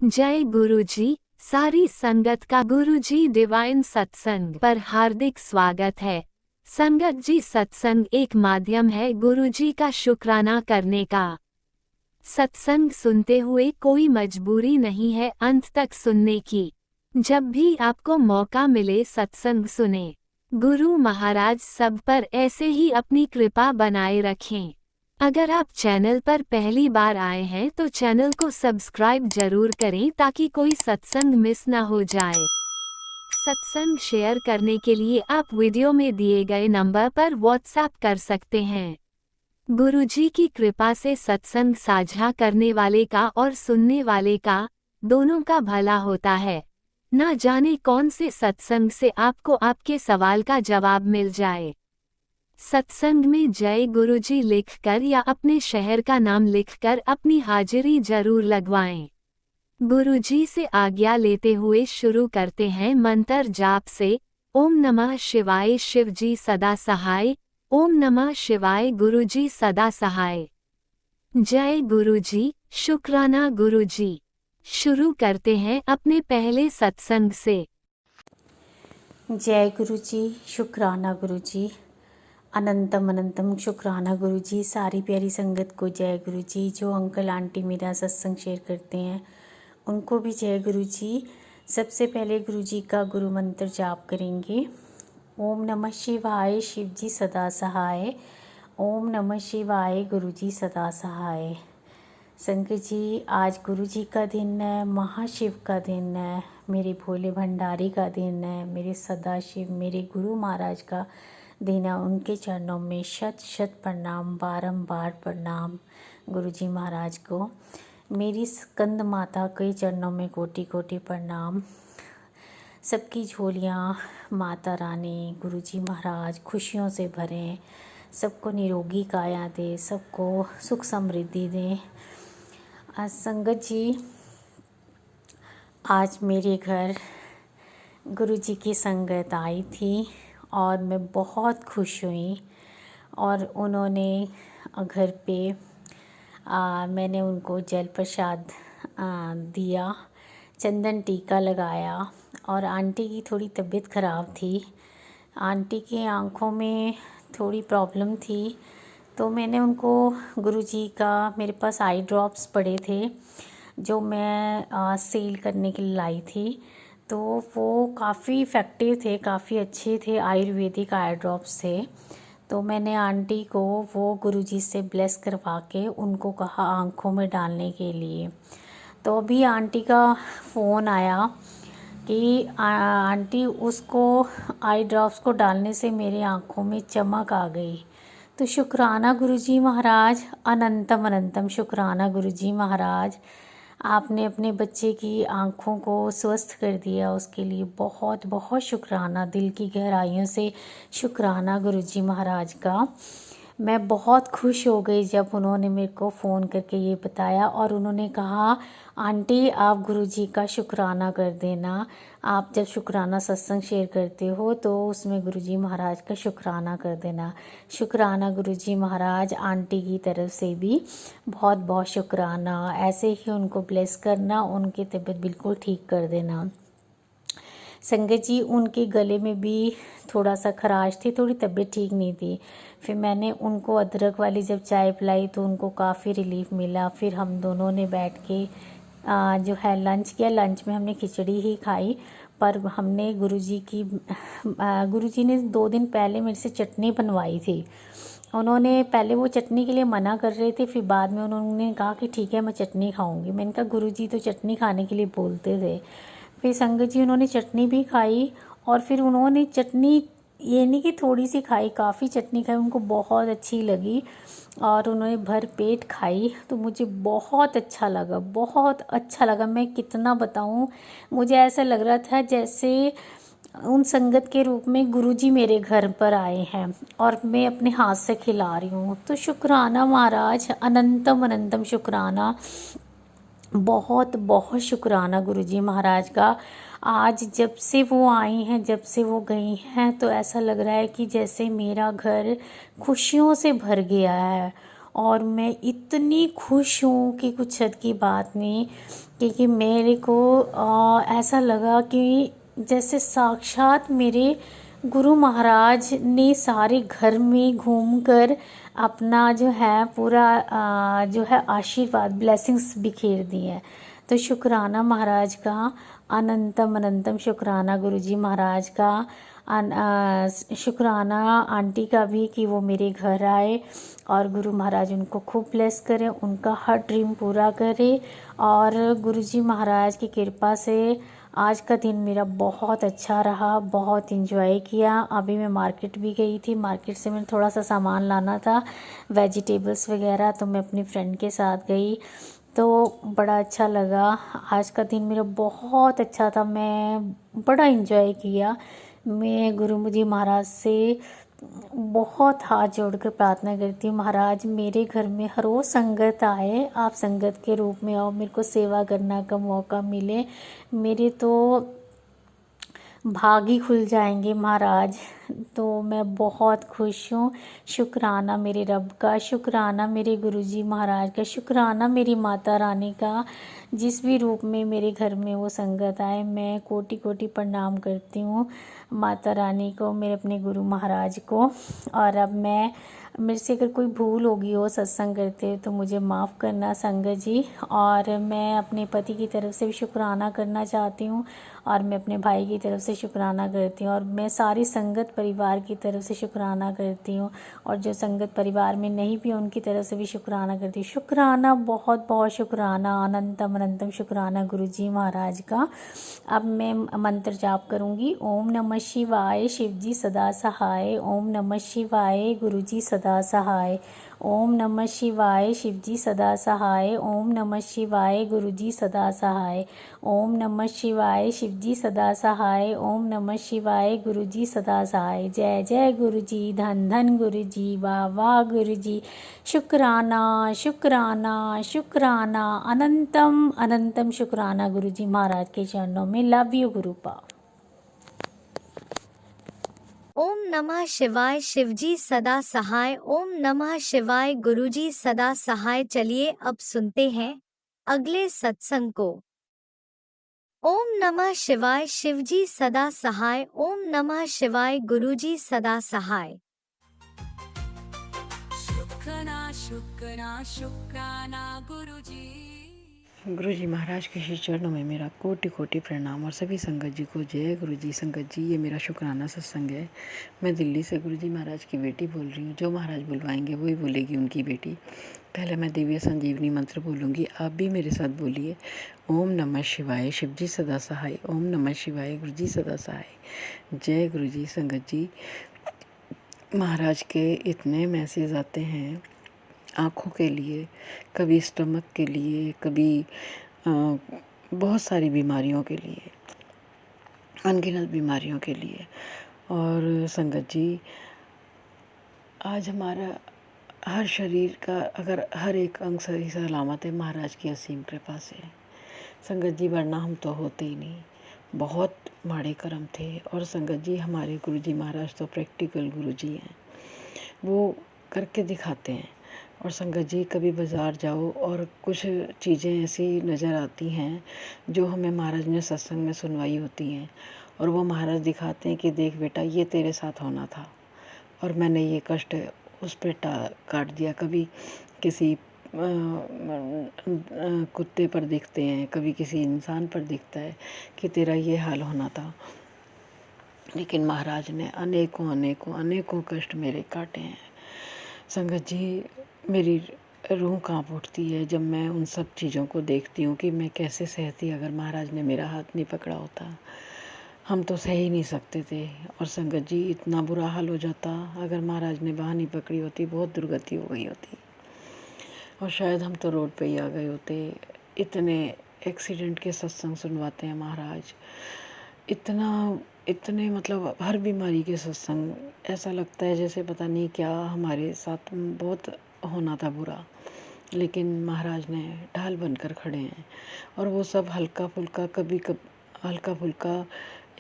जय गुरुजी। सारी संगत का गुरुजी डिवाइन सत्संग पर हार्दिक स्वागत है। संगत जी, सत्संग एक माध्यम है गुरुजी का शुक्राना करने का। सत्संग सुनते हुए कोई मजबूरी नहीं है अंत तक सुनने की। जब भी आपको मौका मिले सत्संग सुने। गुरु महाराज सब पर ऐसे ही अपनी कृपा बनाए रखें। अगर आप चैनल पर पहली बार आए हैं तो चैनल को सब्सक्राइब जरूर करें ताकि कोई सत्संग मिस ना हो जाए। सत्संग शेयर करने के लिए आप वीडियो में दिए गए नंबर पर व्हाट्सएप कर सकते हैं। गुरुजी की कृपा से सत्संग साझा करने वाले का और सुनने वाले का दोनों का भला होता है। ना जाने कौन से सत्संग से आपको आपके सवाल का जवाब मिल जाए। सत्संग में जय गुरुजी लिखकर या अपने शहर का नाम लिखकर अपनी हाजिरी जरूर लगवाएं। गुरुजी से आज्ञा लेते हुए शुरू करते हैं मंत्र जाप से। ओम नमः शिवाय, शिवजी सदा सहाय। ओम नमः शिवाय, गुरुजी सदा सहाय। जय गुरुजी, शुक्राना गुरुजी। शुरू करते हैं अपने पहले सत्संग से। जय गुरुजी, शुक्राना गुरुजी, अनंतम अनंतम शुक्राना गुरुजी। सारी प्यारी संगत को जय गुरुजी। जो अंकल आंटी मेरा सत्संग शेयर करते हैं उनको भी जय गुरुजी। सबसे पहले गुरुजी का गुरु मंत्र जाप करेंगे। ओम नमः शिवाय, शिवजी सदा सहाय। ओम नमः शिवाय, गुरुजी सदा सहाय। संगत जी, आज गुरुजी का दिन है, महाशिव का दिन है, मेरे भोले भंडारी का दिन है, मेरे सदाशिव मेरे गुरु महाराज का दिन है। उनके चरणों में शत शत प्रणाम, बारंबार प्रणाम गुरुजी महाराज को। मेरी स्कंद माता के चरणों में कोटि कोटि प्रणाम। सबकी झोलियाँ माता रानी गुरुजी महाराज खुशियों से भरें, सबको निरोगी काया दे, सबको सुख समृद्धि दें। संगत जी, आज मेरे घर गुरुजी की संगत आई थी और मैं बहुत खुश हुई। और उन्होंने घर पे मैंने उनको जल प्रसाद दिया, चंदन टीका लगाया। और आंटी की थोड़ी तबीयत ख़राब थी, आंटी की आँखों में थोड़ी प्रॉब्लम थी, तो मैंने उनको गुरुजी का, मेरे पास आई ड्रॉप्स पड़े थे जो मैं सेल करने के लिए लाई थी, तो वो काफ़ी इफ़ेक्टिव थे, काफ़ी अच्छे थे, आयुर्वेदिक आई ड्रॉप्स थे। तो मैंने आंटी को वो गुरुजी से ब्लेस करवा के उनको कहा आँखों में डालने के लिए। तो अभी आंटी का फ़ोन आया कि आंटी उसको आई ड्रॉप्स को डालने से मेरे आँखों में चमक आ गई। तो शुक्राना गुरुजी महाराज, अनंतम अनंतम शुक्राना गुरुजी महाराज। आपने अपने बच्चे की आँखों को स्वस्थ कर दिया, उसके लिए बहुत बहुत शुक्राना, दिल की गहराइयों से शुक्राना गुरुजी महाराज का। मैं बहुत खुश हो गई जब उन्होंने मेरे को फ़ोन करके ये बताया। और उन्होंने कहा आंटी आप गुरुजी का शुक्राना कर देना, आप जब शुक्राना सत्संग शेयर करते हो तो उसमें गुरुजी महाराज का शुक्राना कर देना। शुक्राना गुरुजी महाराज, आंटी की तरफ से भी बहुत बहुत शुक्राना। ऐसे ही उनको ब्लेस करना, उनकी तबीयत बिल्कुल ठीक कर देना। संगत जी, उनके गले में भी थोड़ा सा खराश थी, थोड़ी तबीयत ठीक नहीं थी। फिर मैंने उनको अदरक वाली जब चाय पिलाई तो उनको काफ़ी रिलीफ मिला। फिर हम दोनों ने बैठ के जो है लंच किया। लंच में हमने खिचड़ी ही खाई, पर हमने गुरुजी ने 2 दिन पहले मेरे से चटनी बनवाई थी। उन्होंने पहले वो चटनी के लिए मना कर रहे थे, फिर बाद में उन्होंने कहा कि ठीक है मैं चटनी खाऊंगी। मैंने कहा गुरुजी तो चटनी खाने के लिए बोलते थे। फिर संगत जी उन्होंने चटनी भी खाई, और फिर उन्होंने चटनी ये नहीं कि थोड़ी सी खाई, काफ़ी चटनी खाई, उनको बहुत अच्छी लगी और उन्होंने भर पेट खाई। तो मुझे बहुत अच्छा लगा, बहुत अच्छा लगा। मैं कितना बताऊं, मुझे ऐसा लग रहा था जैसे उन संगत के रूप में गुरुजी मेरे घर पर आए हैं और मैं अपने हाथ से खिला रही हूँ। तो शुक्राना महाराज, अनंतम अनंतम शुक्राना, बहुत बहुत शुक्राना गुरुजी महाराज का। आज जब से वो आई हैं, जब से वो गई हैं, तो ऐसा लग रहा है कि जैसे मेरा घर खुशियों से भर गया है। और मैं इतनी खुश हूँ कि कुछ हद की बात नहीं, क्योंकि मेरे को ऐसा लगा कि जैसे साक्षात मेरे गुरु महाराज ने सारे घर में घूमकर अपना जो है पूरा जो है आशीर्वाद ब्लेसिंग्स बिखेर दी है। तो शुक्राना महाराज का, अनंतम अनंतम शुक्राना गुरुजी महाराज का, शुक्राना आंटी का भी कि वो मेरे घर आए, और गुरु महाराज उनको खूब ब्लेस करें, उनका हर ड्रीम पूरा करे। और गुरुजी महाराज की कृपा से आज का दिन मेरा बहुत अच्छा रहा, बहुत इन्जॉय किया। अभी मैं मार्केट भी गई थी, मार्केट से मैंने थोड़ा सा सामान लाना था, वेजिटेबल्स वगैरह, तो मैं अपनी फ्रेंड के साथ गई, तो बड़ा अच्छा लगा। आज का दिन मेरा बहुत अच्छा था, मैं बड़ा इन्जॉय किया। मैं गुरु जी महाराज से बहुत हाथ जोड़कर प्रार्थना करती हूँ, महाराज मेरे घर में हर रोज़ संगत आए, आप संगत के रूप में आओ, मेरे को सेवा करने का मौका मिले, मेरे तो भाग ही खुल जाएंगे महाराज। तो मैं बहुत खुश हूँ। शुक्राना मेरे रब का, शुक्राना मेरे गुरुजी महाराज का, शुक्राना मेरी माता रानी का, जिस भी रूप में मेरे घर में वो संगत आए, मैं कोटि कोटि प्रणाम करती हूँ माता रानी को, मेरे अपने गुरु महाराज को। और अब मैं, मेरे से अगर कोई भूल होगी हो सत्संग करते हुए तो मुझे माफ़ करना संगत जी। और मैं अपने पति की तरफ से भी शुक्राना करना चाहती हूँ, और मैं अपने भाई की तरफ से शुक्राना करती हूँ, और मैं सारी संगत परिवार की तरफ से शुक्राना करती हूँ, और जो संगत परिवार में नहीं भी उनकी तरफ से भी शुक्राना करती हूँ। शुक्राना, बहुत बहुत शुक्राना, अनंतम अनंतम शुक्राना गुरुजी महाराज का। अब मैं मंत्र जाप करूँगी। ओम नमः शिवाय, शिवजी सदा सहाय। ओम नमः शिवाय, गुरुजी सदा सहाय। ओम नमः शिवाय, शिवजी सदा सहाय। ओम नमः शिवाय, गुरुजी सदा सहाय। ओम नमः शिवाय, शिवजी सदा सहाय। ओम नमः शिवाय, गुरुजी सदा सहाय। जय जय गुरुजी, धन धन गुरुजी, वाह वाह गुरुजी। शुक्राना शुक्राना शुक्राना, अनंतम अनंतम शुक्राना गुरुजी महाराज के चरणों में। Love you गुरुपा। ओम नमः शिवाय, शिवजी सदा सहाय। ओम नमः शिवाय, गुरुजी सदा सहाय। चलिए अब सुनते हैं अगले सत्संग को। ओम नमः शिवाय, शिवजी सदा सहाय। ओम नमः शिवाय, गुरुजी सदा सहाय। शुक्राना शुक्राना शुक्राना गुरुजी। गुरुजी महाराज के श्री चरणों में मेरा कोटि कोटि प्रणाम, और सभी संगत जी को जय गुरुजी। संगत जी, ये मेरा शुक्राना सत्संग है। मैं दिल्ली से गुरुजी महाराज की बेटी बोल रही हूँ। जो महाराज बुलवाएंगे वही बोलेगी उनकी बेटी। पहले मैं दिव्य संजीवनी मंत्र बोलूँगी, आप भी मेरे साथ बोलिए। ओम नमः शिवाय, शिवजी सदा सहाय। ओम नमः शिवाय, गुरुजी सदा सहाय। जय गुरुजी। संगत जी, महाराज के इतने मैसेज आते हैं आँखों के लिए, कभी स्टमक के लिए, कभी बहुत सारी बीमारियों के लिए, अनगिनत बीमारियों के लिए। और संगत जी, आज हमारा हर शरीर का, अगर हर एक अंग सही सलामत है, महाराज की असीम कृपा से। संगत जी, वरना हम तो होते ही नहीं, बहुत माड़े कर्म थे। और संगत जी, हमारे गुरुजी महाराज तो प्रैक्टिकल गुरुजी हैं, वो करके दिखाते हैं। और संगत जी, कभी बाज़ार जाओ और कुछ चीज़ें ऐसी नज़र आती हैं जो हमें महाराज ने सत्संग में सुनवाई होती हैं, और वो महाराज दिखाते हैं कि देख बेटा, ये तेरे साथ होना था और मैंने ये कष्ट उस पे काट दिया। कभी किसी कुत्ते पर दिखते हैं, कभी किसी इंसान पर दिखता है कि तेरा ये हाल होना था, लेकिन महाराज ने अनेकों अनेकों अनेकों कष्ट मेरे काटे हैं। संगत जी, मेरी रूह कांप उठती है जब मैं उन सब चीज़ों को देखती हूँ कि मैं कैसे सहती अगर महाराज ने मेरा हाथ नहीं पकड़ा होता। हम तो सह ही नहीं सकते थे। और संगत जी, इतना बुरा हाल हो जाता अगर महाराज ने बाँह नहीं पकड़ी होती, बहुत दुर्गति हो गई होती, और शायद हम तो रोड पे ही आ गए होते। इतने एक्सीडेंट के सत्संग सुनवाते हैं महाराज, इतने मतलब हर बीमारी के सत्संग। ऐसा लगता है जैसे पता नहीं क्या हमारे साथ बहुत होना था बुरा, लेकिन महाराज ने ढाल बनकर खड़े हैं। और वो सब हल्का फुल्का, कभी हल्का फुल्का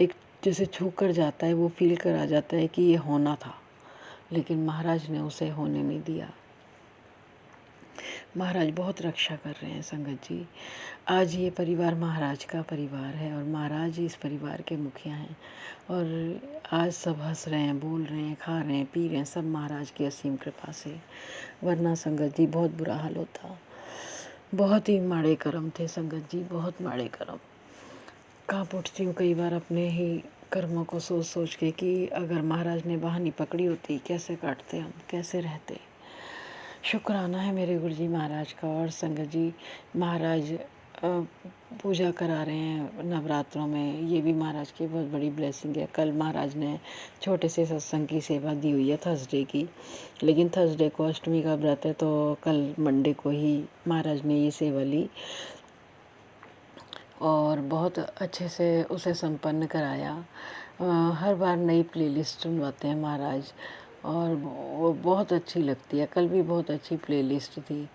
एक जैसे छू कर जाता है, वो फील करा जाता है कि ये होना था, लेकिन महाराज ने उसे होने नहीं दिया। महाराज बहुत रक्षा कर रहे हैं संगत जी। आज ये परिवार महाराज का परिवार है और महाराज ही इस परिवार के मुखिया हैं। और आज सब हंस रहे हैं, बोल रहे हैं, खा रहे हैं, पी रहे हैं, सब महाराज की असीम कृपा से। वरना संगत जी बहुत बुरा हाल होता। बहुत ही माड़े कर्म थे संगत जी, बहुत माड़े कर्म। काँप उठती हूँ कई बार अपने ही कर्मों को सोच सोच के कि अगर महाराज ने बहानी पकड़ी होती कैसे काटते, हम कैसे रहते। शुक्राना है मेरे गुरुजी महाराज का। और संगत जी महाराज पूजा करा रहे हैं नवरात्रों में, ये भी महाराज की बहुत बड़ी ब्लेसिंग है। कल महाराज ने छोटे से सत्संग की सेवा दी हुई है थर्सडे की, लेकिन थर्सडे को अष्टमी का व्रत है तो कल मंडे को ही महाराज ने ये सेवा ली और बहुत अच्छे से उसे संपन्न कराया। हर बार नई प्लेलिस्ट सुनवाते हैं महाराज और वो बहुत अच्छी लगती है। कल भी बहुत अच्छी प्लेलिस्ट थी।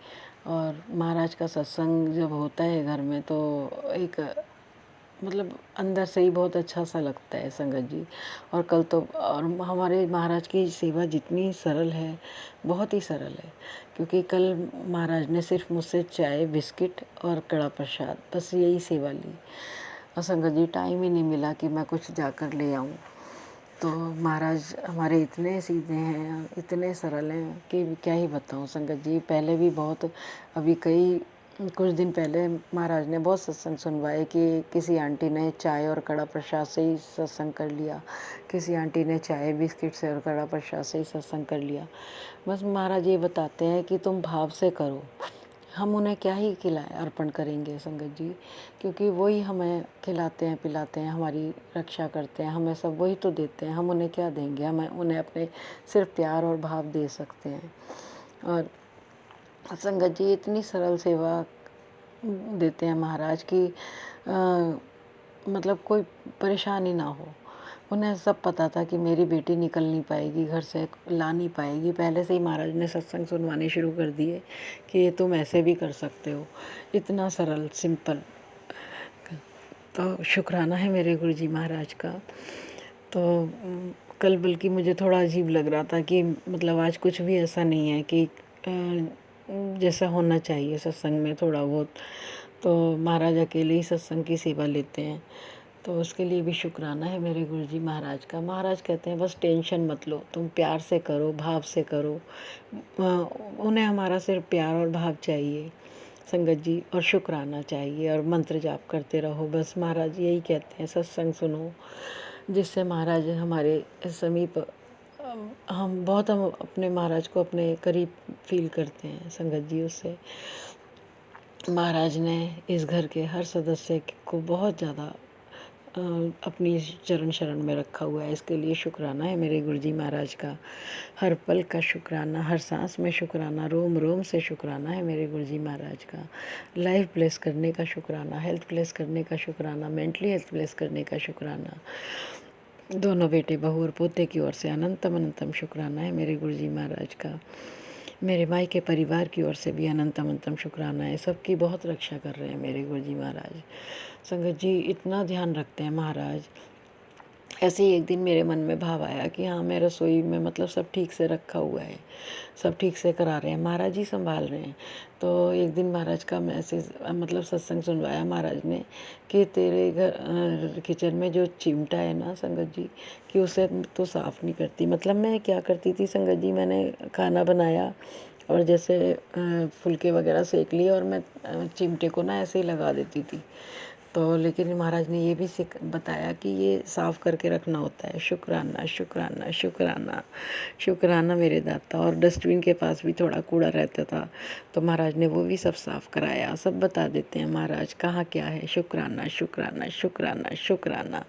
और महाराज का सत्संग जब होता है घर में तो एक मतलब अंदर से ही बहुत अच्छा सा लगता है संगत जी। और कल तो और हमारे महाराज की सेवा जितनी सरल है, बहुत ही सरल है, क्योंकि कल महाराज ने सिर्फ मुझसे चाय, बिस्किट और कड़ा प्रसाद, बस यही सेवा ली। और संगत जी टाइम ही नहीं मिला कि मैं कुछ जाकर ले आऊँ। तो महाराज हमारे इतने सीधे हैं, इतने सरल हैं कि क्या ही बताऊँ संगत जी। पहले भी बहुत, अभी कुछ दिन पहले महाराज ने बहुत सत्संग सुनवाए कि किसी आंटी ने चाय और कड़ा प्रसाद से ही सत्संग कर लिया, किसी आंटी ने चाय बिस्किट से और कड़ा प्रसाद से ही सत्संग कर लिया। बस महाराज ये बताते हैं कि तुम भाव से करो, हम उन्हें क्या ही खिलाएं, अर्पण करेंगे संगत जी, क्योंकि वही हमें खिलाते हैं, पिलाते हैं, हमारी रक्षा करते हैं, हमें सब वही तो देते हैं। हम उन्हें क्या देंगे, हमें उन्हें अपने सिर्फ प्यार और भाव दे सकते हैं। और संगत जी इतनी सरल सेवा देते हैं महाराज की मतलब कोई परेशानी ना हो। उन्हें सब पता था कि मेरी बेटी निकल नहीं पाएगी घर से, ला नहीं पाएगी। पहले से ही महाराज ने सत्संग सुनवाने शुरू कर दिए कि ये तुम ऐसे भी कर सकते हो। इतना सरल, सिंपल। तो शुक्राना है मेरे गुरुजी महाराज का। तो कल बल्कि मुझे थोड़ा अजीब लग रहा था कि मतलब आज कुछ भी ऐसा नहीं है कि जैसा होना चाहिए सत्संग में थोड़ा बहुत। तो महाराज अकेले ही सत्संग की सेवा लेते हैं, तो उसके लिए भी शुक्राना है मेरे गुरुजी महाराज का। महाराज कहते हैं बस टेंशन मत लो, तुम प्यार से करो, भाव से करो। उन्हें हमारा सिर्फ प्यार और भाव चाहिए संगत जी, और शुक्राना चाहिए, और मंत्र जाप करते रहो। बस महाराज यही कहते हैं, सत्संग सुनो, जिससे महाराज हमारे समीप हम अपने महाराज को अपने करीब फील करते हैं संगत जी। उससे महाराज ने इस घर के हर सदस्य को बहुत ज़्यादा अपनी चरण शरण में रखा हुआ है। इसके लिए शुक्राना है मेरे गुरुजी महाराज का। हर पल का शुक्राना, हर सांस में शुक्राना, रोम रोम से शुक्राना है मेरे गुरुजी महाराज का। लाइफ ब्लेस करने का शुक्राना, हेल्थ ब्लेस करने का शुक्राना, मेंटली हेल्थ ब्लेस करने का शुक्राना। दोनों बेटे, बहू और पोते की ओर से अनंतम अनंतम शुक्राना है मेरे गुरुजी महाराज का। मेरे माई के परिवार की ओर से भी अनंतम अनंतम शुक्राना है। सबकी बहुत रक्षा कर रहे हैं मेरे गुरुजी महाराज। संगत जी इतना ध्यान रखते हैं महाराज। ऐसे ही एक दिन मेरे मन में भाव आया कि हाँ, मैं रसोई में मतलब सब ठीक से रखा हुआ है, सब ठीक से करा रहे हैं, महाराज ही संभाल रहे हैं। तो एक दिन महाराज का मैसेज मतलब सत्संग सुनवाया महाराज ने कि तेरे घर किचन में जो चिमटा है ना संगत जी, कि उसे तो साफ़ नहीं करती। मतलब मैं क्या करती थी संगत जी, मैंने खाना बनाया और जैसे फुलके वगैरह सेक लिए और मैं चिमटे को ना ऐसे ही लगा देती थी। तो लेकिन महाराज ने ये भी बताया कि ये साफ़ करके रखना होता है। शुक्राना शुक्राना शुक्राना शुक्राना मेरे दाता। और डस्टबिन के पास भी थोड़ा कूड़ा रहता था तो महाराज ने वो भी सब साफ़ कराया। सब बता देते हैं महाराज कहाँ क्या है। शुक्राना शुक्राना शुक्राना शुक्राना।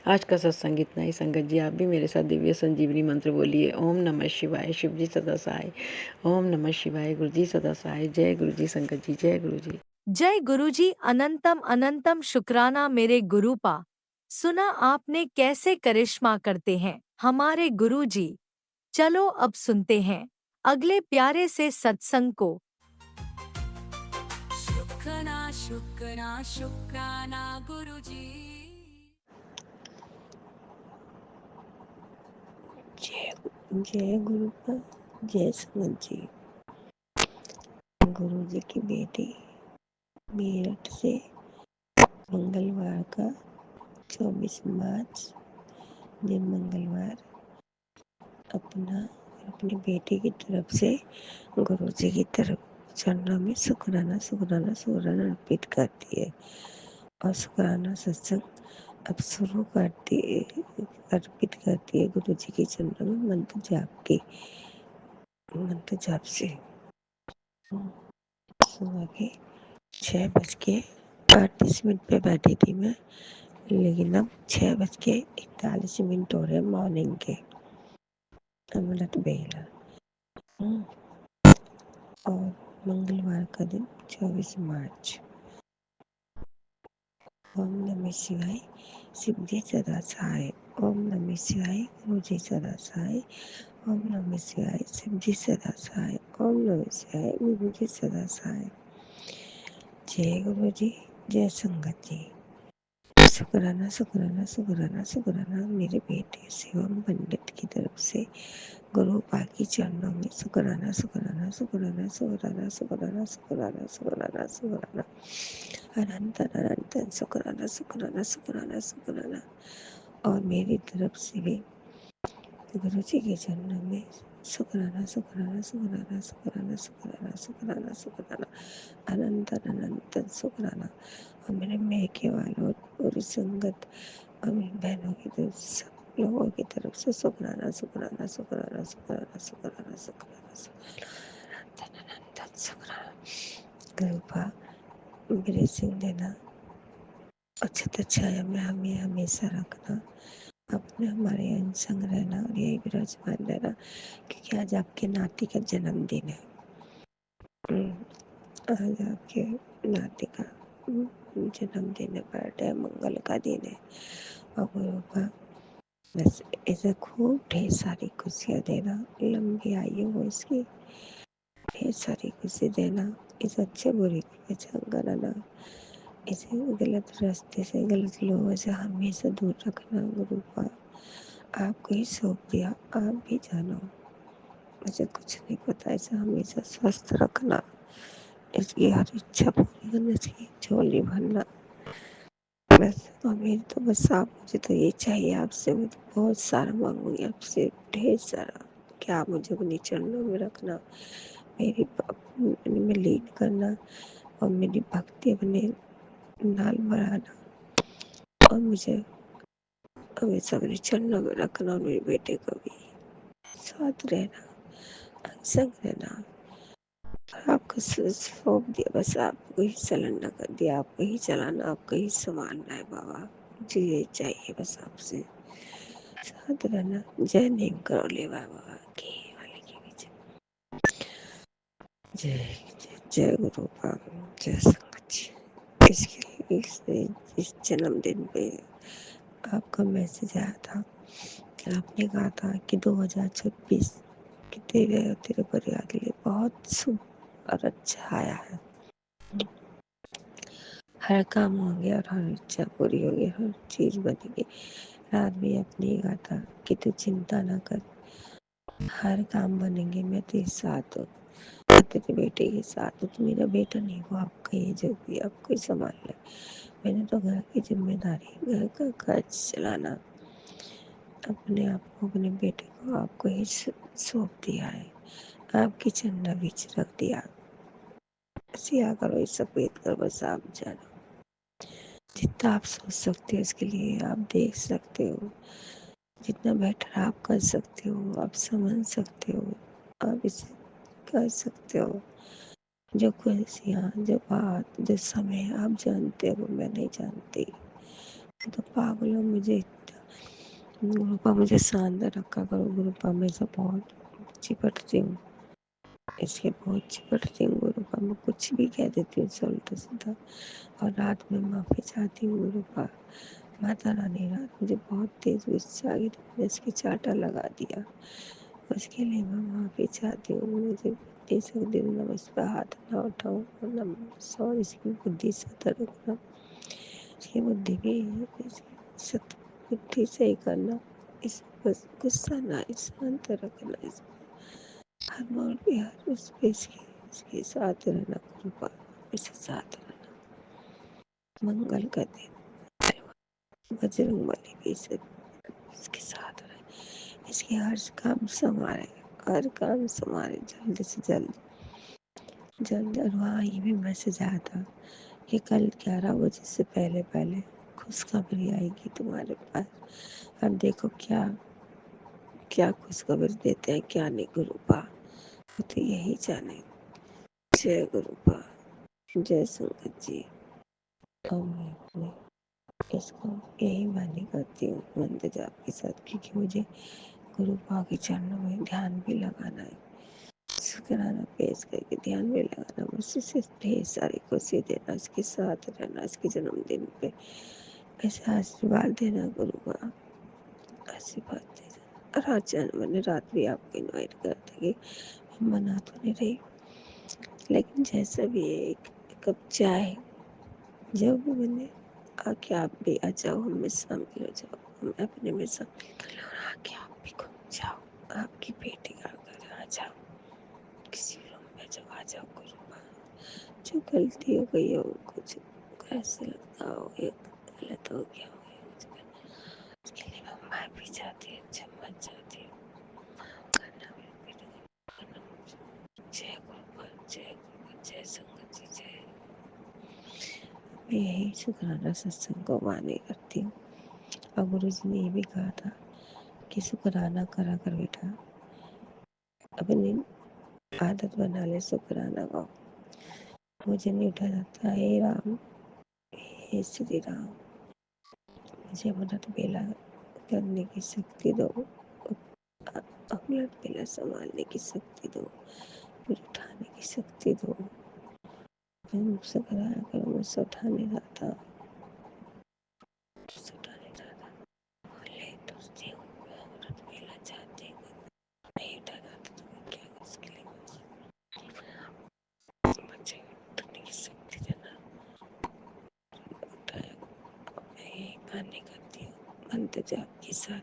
आज का सत्संग इतना ही संगत जी। आप भी मेरे साथ दिव्य संजीवनी मंत्र बोलिए। ओम नमः शिवाय, शिव जी सदा सहाय। ओम नमः शिवाय, गुरु जी सदा सहाय। जय गुरु जी संगत जी, जय गुरु जी। जय गुरुजी। अनंतम अनंतम शुक्राना मेरे गुरुपा। सुना आपने कैसे करिश्मा करते हैं हमारे गुरुजी। चलो अब सुनते हैं अगले प्यारे से सत्संग को। शुक्राना शुक्राना शुक्राना गुरुजी। जय जय गुरुपा, जय संगत जी। गुरुजी की बेटी मेरठ से मंगलवार का 24 मार्च दिन मंगलवार अपनी बेटी की तरफ से गुरुजी की तरफ चरणों में शुक्राना शुक्राना शुक्राना अर्पित करती है। और शुक्राना सत्संग अब शुरू करती है, अर्पित करती है गुरुजी के चरणों में मंत्र जाप से। सुबह के 6:38 पे बैठी थी मैं, लेकिन अब 6:41 हो रहे मॉर्निंग के। अमृत बेला और मंगलवार का दिन 24 मार्च। ओम नमः शिवाय सिद्धि सदा सहाय। ओम नमः शिवाय गुरुजी सदा सहाय। ओम नमः शिवाय सिद्धि सदा सहाय। ओम नमः शिवाय गुरुजी सदा सहाय। जय गुरुजी, जय संगत जी। शुक्राना शुक्राना शुक्राना शुक्राना मेरे बेटे शिवम पंडित की तरफ से गुरु पाकी चरणों में शुक्राना शुक्राना शुक्राना शुक्राना शुक्राना शुक्राना शुक्राना शुक्राना अनंत अनंत शुक्राना शुक्राना शुक्राना शुक्राना। और मेरी तरफ से भी गुरु जी के चरणों में शुक्राना शुक्राना शुक्राना शुक्राना शुक्राना शुक्राना शुक्राना अनंत अनंत शुक्राना। और मेरे मैके वालों पूरी संगत और मेरी बहनों की तरफ सब लोगों की तरफ से शुक्राना शुक्राना शुक्राना शुक्राना शुक्राना शुक्राना शुक्राना शुक्राना। कृपा मेरे सिंह देना, अच्छे छाया में हमें हमेशा रखना, अपने हमारे संग रहना और यही विराजमान रहना, क्योंकि आज आपके नाती का जन्मदिन है। आज आपके नाती का जन्मदिन है, बर्थडे मंगल का दिन है। और गुरु का बस ऐसे खूब ढेर सारी खुशियाँ देना, लंबी आयु हो इसकी, ढेर सारी खुशी देना, इस अच्छे बुरे की पहचान कराना, इसे गलत रास्ते से गलत लोगों से हमेशा दूर रखना। गुरु का आपको ही सौंप दिया, आप भी जानो, मुझे कुछ नहीं पता। ऐसा हमेशा स्वस्थ रखना, इसकी हर इच्छा पूरी करना, इसकी झोली भरना। बस मेरी तो बस आप, मुझे तो ये चाहिए आपसे, मैं तो बहुत सारा मांगूंगी आपसे, ढेर सारा, कि आप मुझे अपने चरणों में रखना, मेरी में लीन करना और मेरी भक्ति अपने नाल बढ़ाना, और मुझे हमेशा मेरे चरणों में रखना, और मेरे बेटे को भी साथ रहना, संग रहना। और आपको सौंप दिया, बस आपको ही चलाना कर दिया, आपको ही चलाना, आपको ही संभालना है बाबा। मुझे ये चाहिए बस आपसे साथ रहना। जय नीम करोली बाबा की वाले की भी जय जय जय गुरु बाबा, जय संगत जी। इस जन्मदिन पे आपका मैसेज आया था कि आपने कहा था कि 2026 कि तेरे परिवार के लिए बहुत शुभ और अच्छा आया है। हर काम हो गया और हर इच्छा पूरी हो गई, हर चीज बनेगी। रात में अपनी कहा था कि तू चिंता ना कर, हर काम बनेंगे, मैं तेरे साथ हूँ, मैं तेरे बेटे के साथ हूँ। तो मेरा बेटा नहीं, वो आपका ही, जो भी आपको ही संभालना है। मैंने तो घर की जिम्मेदारी, घर का खर्च चलाना, अपने आप को, अपने बेटे को आपको ही सौंप दिया है, आपकी चन्ना बीच रख दिया। सिया करो, सफेद करो, बस आप जानो, जितना आप सोच सकते हो इसके लिए आप देख सकते हो, जितना बेटर आप कर सकते हो, आप समझ सकते हो, आप इसे कर सकते हो। जो खुशियाँ, जो बात, जो समय आप जानते हो मैं नहीं जानती, तो पागल हो। मुझे गुरुपा मुझे शानदार रखा करो। गुरुपा मैं सब बहुत चिपटती हूँ, इसके बहुत चिपटती हूँ। गुरुपा मैं कुछ भी कह देती हूँ उल्टा सीधा, और रात में माफ़ी चाहती हूँ। गुरुपा माता रानी, रात मुझे बहुत तेज गुस्सा आ गई, तो मैंने इसके चाटा लगा दिया, उसके लिए मैं माफ़ी चाहती हूँ। मुझे इस दिन मैं इस पर हाथ ना उठाऊँ, और सौ इसकी बुद्धि सतर्क रखना, इसकी बुद्धि भी इसकी बुद्धि सही करना, इस बस गुस्सा ना, शांत रखना, इस हर मोड़ पे, हर उस पे इसकी इसके साथ रहना गुरुपा, इसके साथ रहना। मंगल का दिन बजरंग बली भी इसके साथ रहे, इसके हर काम संवारे, हर काम संवारे जल्द से जल्द। और वहाँ ये भी मैसेज आया था कि कल 11 बजे से पहले पहले खुशखबरी आएगी तुम्हारे पास। अब देखो क्या क्या खुशखबरी देते हैं, क्या नहीं गुरुपा, वो तो यही जाने। जय गुरुपा, जय संगत जी। और मैं अपने इसको यही मानी करती हूँ मंदिर जाप के साथ, क्योंकि मुझे गुरुपा के चरणों में ध्यान भी लगाना है, शुक्राना पेश करके ध्यान भी लगाना, मुझसे सिर्फ ढेर सारी खुशी देना, इसके साथ रहना, इसके जन्मदिन पे ऐसे आशीर्वाद देना गुरुपा, आशीर्वाद देना। और आज मैंने रात भी आपको इन्वाइट कर था कि मना तो नहीं रही, लेकिन जैसा भी है एक कप चाय जब भी मैंने आके आप भी आ जाओ, हम में शामिल हो जाओ, हम अपने में शामिल कर लो, और आके आप भी घूम जाओ, आपकी बेटी का घर आ जाओ, किसी रूम में जब आ जाओ गुरुपा, जो गलती हो गई हो कुछ ऐसे लगता हो एक गलत हो गया हो, उसके लिए मैं माफी चाहती हूँ, क्षमा चाहती हूँ। जय गुरुपा, जय गुरुपा, जय संगत जी, जय। मैं यही शुक्राना सत्संग को माने करती हूँ। और गुरु जी ने ये भी कहा था कि शुक्राना करा कर बेटा, अपनी आदत बना ले शुक्राना का। मुझे नहीं उठा जाता, हे राम, हे श्री राम, मुझे अमृत बेला करने की शक्ति दो, अमृत बेला संभालने की शक्ति दो, फिर उठाने की शक्ति दो। मैं मुझसे कराया करो, मुझसे उठा नहीं जाता, मुझसे उठा नहीं जाता, ले तुझसे अमृत बेला चाहती हूँ, नहीं उठा जाता तो मैं क्या कर, उसके लिए मुझे उठने की शक्ति देना, उठाया। मैं यही मान्य करती हूँ मंत्र जाप के साथ,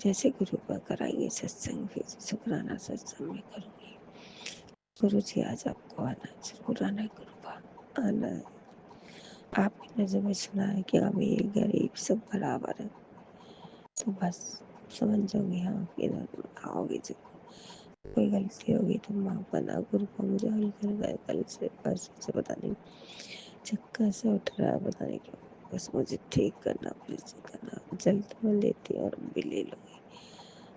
जैसे गुरुपा कराएंगे सत्संग, फिर शुक्राना सत्संग में करूँगी। गुरु जी आज आपको आना जरूर आना है गुरुपा, आना है। आपकी नज़र में सुना है कि अमीर गरीब सब बराबर है, तो बस समझ जाओगे, हाँ आपकी नज़र में आओगे जरूर। कोई गलती होगी तो माफ करना गुरुपा, मुझे हल कर गए कल से परसों से, पता नहीं चक्कर से उठ रहा है, पता नहीं क्यों, बस मुझे ठीक करना, प्लीज करना, जल्द मैं लेती और भी ले लूँगी।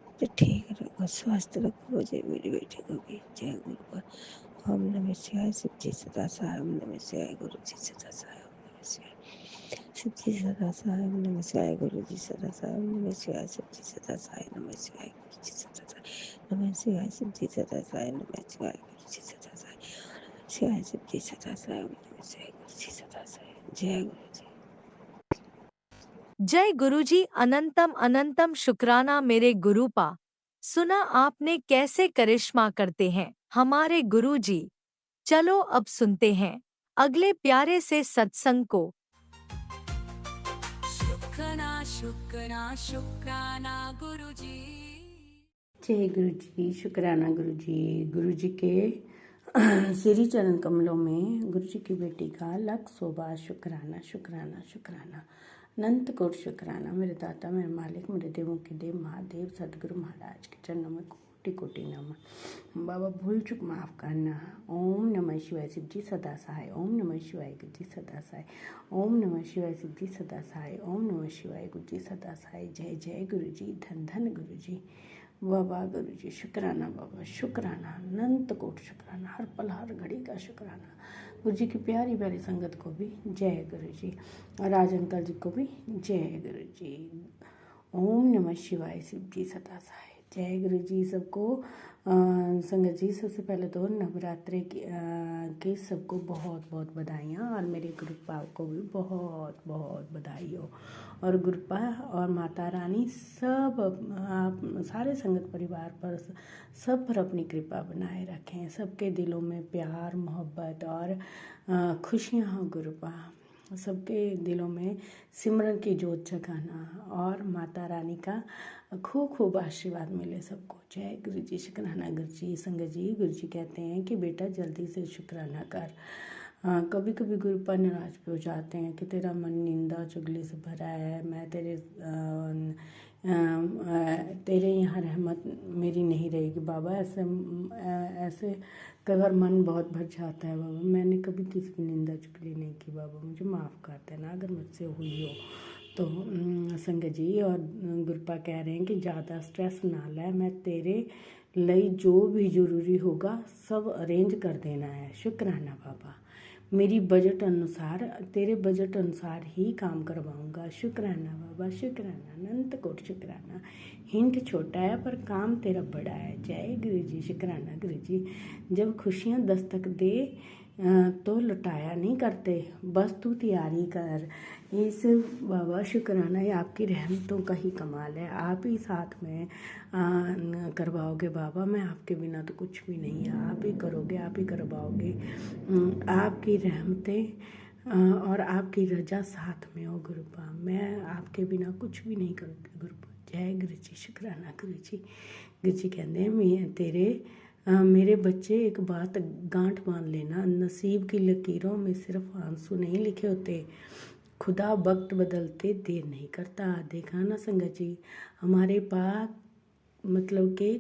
मुझे ठीक रखो, स्वस्थ रखो मुझे, मेरी बेटी को भी। जय गुरुपा। ओम नमः शिवाय, शिव जी सदा सहाय, ओम नमः शिवाय, गुरु जी सदा सहाय, ओम नमः शिवाय, शिव जी सदा सहाय, ओम नमः शिवाय, गुरु जी सदा सहाय, ओम नमः शिवाय, शिव जी सदा सहाय, नमः शिवाय, गुरु जी सदा सहाय, नमः शिवाय, शिव जी सदा सहाय, नमः शिवाय, गुरु जी सदा सहाय, शिवाय शिव जी सदा सहाय, ओम नमः शिवाय, गुरु जी सदा सहाय। जय गुरु जी। जय गुरुजी, अनंतम अनंतम शुक्राना मेरे गुरुपा। सुना आपने कैसे करिश्मा करते हैं हमारे गुरुजी। चलो अब सुनते हैं अगले प्यारे से सत्संग को। शुक्राना शुक्राना शुक्राना गुरुजी। जय गुरु जी, शुक्राना गुरु जी। गुरु जी के श्री चरण कमलों में गुरु जी की बेटी का लख शोभा, शुक्राना शुक्राना शुक्राना, अनंत कोट शुक्राना। मेरे दाता, मेरे मालिक, मेरे देवों के देव महादेव सदगुरु महाराज के चरणों में कोटि कोटि नमः। बाबा भूल चुक माफ करना। ओम नमः शिवाय, शिव जी सदा सहाय, ओम नमः शिवाय, गुरु जी सदा सहाय, ओम नमः शिवाय, शिव जी सदा सहाय, ओम नमः शिवाय, गुरु जी सदा सहाय। जय जय गुरु जी, धन धन गुरु जी, बाबा गुरु जी। शुक्राना बाबा, शुक्राना, अनंत कोट शुक्राना, हर पल हर घड़ी का शुक्राना। गुरु जी की प्यारी प्यारी संगत को भी जय गुरु जी, और राज अंकल जी को भी जय गुरु जी। ओम नमः शिवाय, शिव जी सदा सहाय। जय गुरु जी। सबको संगत जी, सबसे पहले तो नवरात्रि के सबको बहुत बहुत बधाइयाँ, और मेरे गुरुपा को भी बहुत बहुत बधाई हो। और गुरुपा और माता रानी सब आप सारे संगत परिवार पर, सब पर अपनी कृपा बनाए रखें। सबके दिलों में प्यार मोहब्बत और खुशियाँ हो गुरुपा। सबके दिलों में सिमरन की जोत जगाना और माता रानी का खूब खूब आशीर्वाद मिले सबको। जय गुरु जी। शुक्राना गुरु जी। संगत जी, गुरु जी कहते हैं कि बेटा जल्दी से शुक्राना कर। कभी कभी गुरुपा नाराज भी हो जाते हैं कि तेरा मन निंदा चुगली से भरा है, मैं तेरे यहाँ रहमत मेरी नहीं रहेगी बाबा। ऐसे कई बार मन बहुत भर जाता है बाबा। मैंने कभी किसी की निंदा चुगली नहीं की बाबा, मुझे माफ़ कर देना अगर मुझसे हुई हो तो। संगत जी और गुरुपा कह रहे हैं कि ज़्यादा स्ट्रेस ना ले, मैं तेरे लिए जो भी ज़रूरी होगा सब अरेंज कर देना है। शुक्राना बाबा, मेरी बजट अनुसार, तेरे बजट अनुसार ही काम करवाऊंगा। शुक्राना बाबा, शुक्राना, अनंत कोट शुक्राना। हिंट छोटा है पर काम तेरा बड़ा है। जय गुरु जी। शुक्राना गुरु जी। जब खुशियाँ दस्तक दे तो लुटाया नहीं करते, बस तू तैयारी कर। इस बाबा शुक्राना, ये आपकी रहमतों का ही कमाल है। आप ही साथ में करवाओगे बाबा, मैं आपके बिना तो कुछ भी नहीं है। आप ही करोगे, आप ही करवाओगे। आपकी रहमतें और आपकी रजा साथ में हो गुरुपा, मैं आपके बिना कुछ भी नहीं करूँगी गुरुपा। जय गुरु जी। शुक्राना गुरु जी। गुरु जी कहते हैं मेरे बच्चे एक बात गांठ बांध लेना, नसीब की लकीरों में सिर्फ आंसू नहीं लिखे होते, खुदा वक्त बदलते देर नहीं करता। देखा ना संगत जी, हमारे पास मतलब कि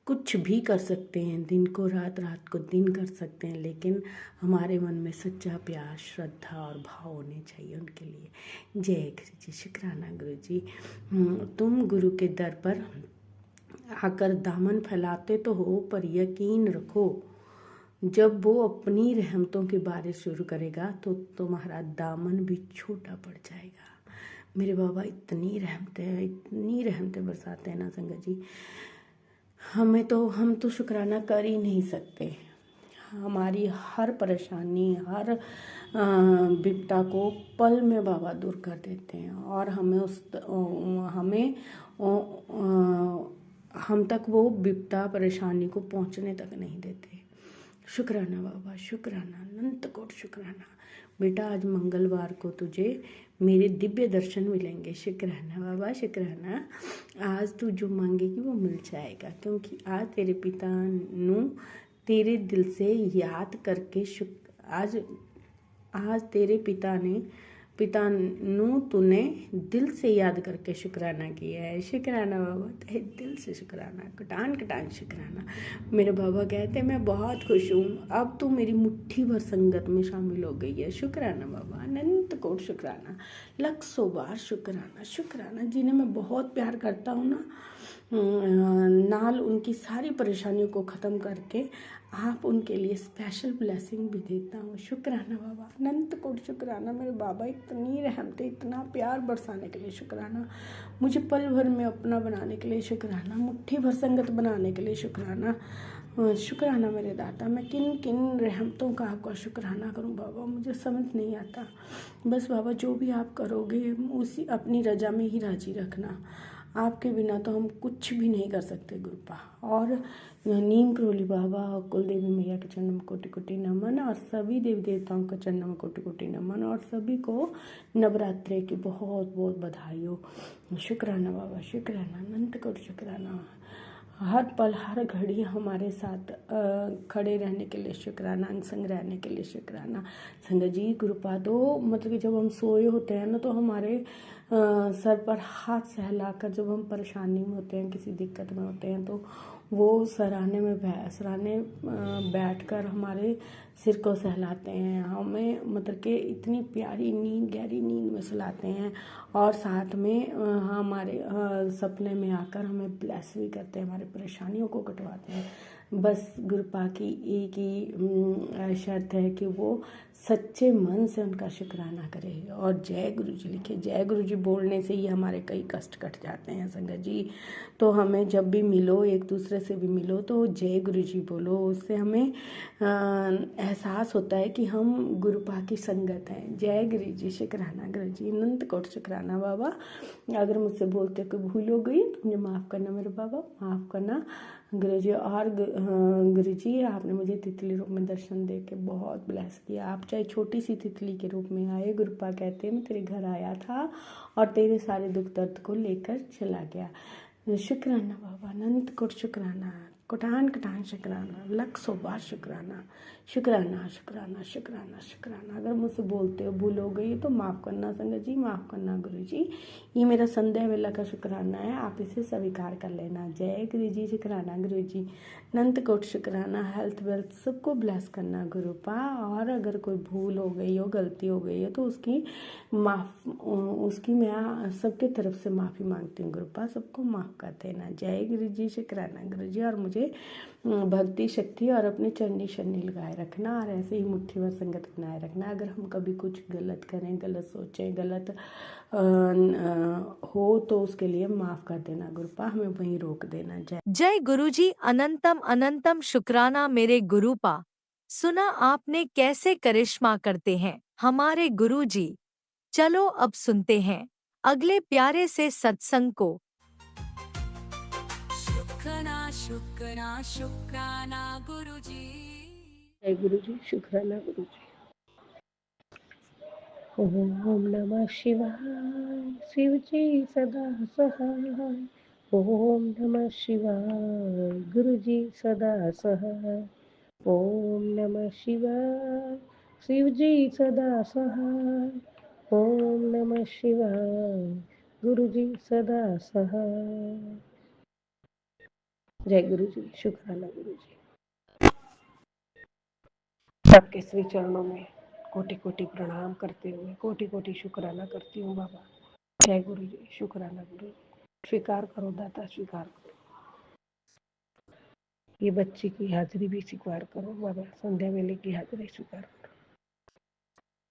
कुछ भी कर सकते हैं, दिन को रात, रात को दिन कर सकते हैं, लेकिन हमारे मन में सच्चा प्यार, श्रद्धा और भाव होने चाहिए उनके लिए। जय गुरु जी। शुक्राना गुरु जी। तुम गुरु के दर पर आकर दामन फैलाते तो हो, पर यकीन रखो जब वो अपनी रहमतों की बारिश शुरू करेगा तो तुम्हारा दामन भी छोटा पड़ जाएगा। मेरे बाबा इतनी रहमतें बरसाते हैं ना संगत जी, हम तो शुक्राना कर ही नहीं सकते। हमारी हर परेशानी, हर विपदा को पल में बाबा दूर कर देते हैं और हम तक वो विपदा परेशानी को पहुंचने तक नहीं देते। शुक्राना बाबा, शुक्राना, अनंत कोट शुक्राना। बेटा आज मंगलवार को तुझे मेरे दिव्य दर्शन मिलेंगे। शुक्राना बाबा, शुक्राना। आज तू जो मांगेगी वो मिल जाएगा, क्योंकि आज तेरे पिता नू तेरे दिल से याद करके आज तेरे पिता नू तूने दिल से याद करके शुक्राना किया है। शुक्राना बाबा, तहे दिल से शुक्राना, कटान शुक्राना। मेरे बाबा कहते हैं मैं बहुत खुश हूँ, अब तू मेरी मुट्ठी भर संगत में शामिल हो गई है। शुक्राना बाबा, अनंत कोट शुक्राना, लाखों बार शुक्राना। शुक्राना जिन्हें मैं बहुत प्यार करता हूँ ना, नाल उनकी सारी परेशानियों को ख़त्म करके आप उनके लिए स्पेशल ब्लेसिंग भी देता हूँ। शुक्राना बाबा, अनंत कोट शुक्राना। मेरे बाबा इतनी रहमतें, इतना प्यार बरसाने के लिए शुक्राना, मुझे पल भर में अपना बनाने के लिए शुक्राना, मुट्ठी भर संगत बनाने के लिए शुक्राना। शुक्राना मेरे दाता, मैं किन किन रहमतों का आपका शुक्राना करूं बाबा, मुझे समझ नहीं आता। बस बाबा जो भी आप करोगे उसी अपनी रजा में ही राजी रखना, आपके बिना तो हम कुछ भी नहीं कर सकते गुरुपा। और नीम करोली बाबा और कुलदेवी मैया के चरणों में कोटि कोटि नमन, और सभी देवी देवताओं के चरणों में कोटि कोटि नमन, और सभी को नवरात्रि की बहुत बहुत बधाई हो। शुक्राना बाबा, शुक्राना, अनंत कोटि शुक्राना। हर पल हर घड़ी हमारे साथ खड़े रहने के लिए शुक्राना, अनसंग रहने के लिए शुक्राना। संगत जी कृपा दो, मतलब कि जब हम सोए होते हैं ना तो हमारे सर पर हाथ सहलाकर, जब हम परेशानी में होते हैं, किसी दिक्कत में होते हैं, तो वो सराहने बैठकर हमारे सिर को सहलाते हैं, हमें मतलब कि इतनी प्यारी नींद, गहरी नींद में सुलाते हैं, और साथ में हमारे सपने में आकर हमें ब्लेस भी करते हैं, हमारे परेशानियों को कटवाते हैं। बस गुरुपा की एक ही शर्त है कि वो सच्चे मन से उनका शुक्राना करें और जय गुरु जी लिखे। जय गुरु जी बोलने से ही हमारे कई कष्ट कट जाते हैं संगत जी। तो हमें जब भी मिलो, एक दूसरे से भी मिलो, तो जय गुरु जी बोलो, उससे हमें एहसास होता है कि हम गुरुपा की संगत हैं। जय गुरु जी, शुक्राना गुरु जी, अनंत कोट शुक्राना बाबा। अगर मुझसे बोलते कोई भूल हो गई तो मुझे माफ़ करना मेरे बाबा, माफ़ करना गुरु जी। और गुरु जी, आपने मुझे तितली रूप में दर्शन दे के बहुत ब्लेस किया। आप चाहे छोटी सी तितली के रूप में आए, गुरुपा कहते हैं मैं तेरे घर आया था और तेरे सारे दुख दर्द को लेकर चला गया। शुक्राना बाबा, अनंत कोट शुक्राना, कोटान कोटान शुक्राना, लख सौ बार शुक्राना, शुक्राना शुक्राना शुक्राना शुक्राना। अगर मुझसे बोलते हो भूल हो गई तो माफ़ करना संगत जी, माफ़ करना गुरु जी। ये मेरा संध्या वेला का शुक्राना है, आप इसे स्वीकार कर लेना। जय गुरु जी, शुक्राना गुरु जी, अनंत कोट शुक्राना। हेल्थ वेल्थ सबको ब्लेस करना गुरुपा। और अगर कोई भूल हो गई हो, गलती हो गई है तो उसकी मैं सबके तरफ से माफ़ी मांगती हूँ गुरुपा, सबको माफ़ कर देना। जय गुरु जी, शुक्राना गुरु जी। और मुझे भक्ति शक्ति और अपने चरनी शरनी लगाए रखना और ऐसे ही मुट्ठी भर संगत बनाए रखना। अगर हम कभी कुछ गलत करें, गलत सोचें, गलत हो तो उसके लिए माफ़ कर देना गुरुपा, हमें वहीं रोक देना। जय जय गुरुजी, अनंतम अनंतम शुक्राना मेरे गुरुपा। सुना आपने कैसे करिश्मा करते हैं हमारे गुरुजी। चलो अब सुनते हैं अगले प्यारे से सत्संग को। शुक्राना शुक्राना शुक्राना गुरु जी। जय गुरु जी, शुक्राना गुरु जी। ओम नमः शिवाय, शिव जी सदा सहाय। ओम नमः शिवाय, गुरु जी सदा सहाय। ओम नमः शिवाय, शिव जी सदा सहाय। ओम नमः शिवाय, गुरु जी सदा सहाय। जय गुरु जी, शुक्राना गुरु जी। सबके श्री चरणों में कोटि कोटि प्रणाम करते हुए कोटि कोटि शुक्राना करती हूँ बाबा। जय गुरु जी, शुक्राना गुरु जी। स्वीकार करो दाता, स्वीकार करो। ये बच्ची की हाजिरी भी स्वीकार करो बाबा, संध्या वेले की हाजिरी स्वीकार करो।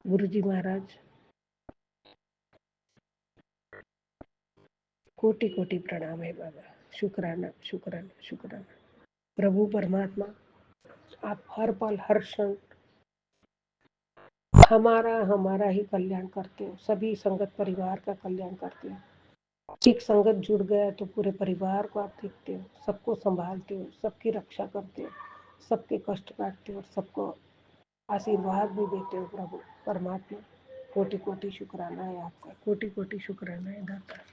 गुरु जी महाराज, कोटि कोटि प्रणाम है बाबा। शुक्राना शुक्राना शुक्राना। प्रभु परमात्मा, आप हर पल हर क्षण हमारा ही कल्याण करते हो, सभी संगत परिवार का कल्याण करते हो। एक संगत जुड़ गया तो पूरे परिवार को आप देखते हो, सबको संभालते हो, सबकी रक्षा करते हो, सबके कष्ट काटते हो और सबको आशीर्वाद भी देते हो। प्रभु परमात्मा, कोटि कोटि शुक्राना है आपका, कोटि कोटि शुक्राना है दाता।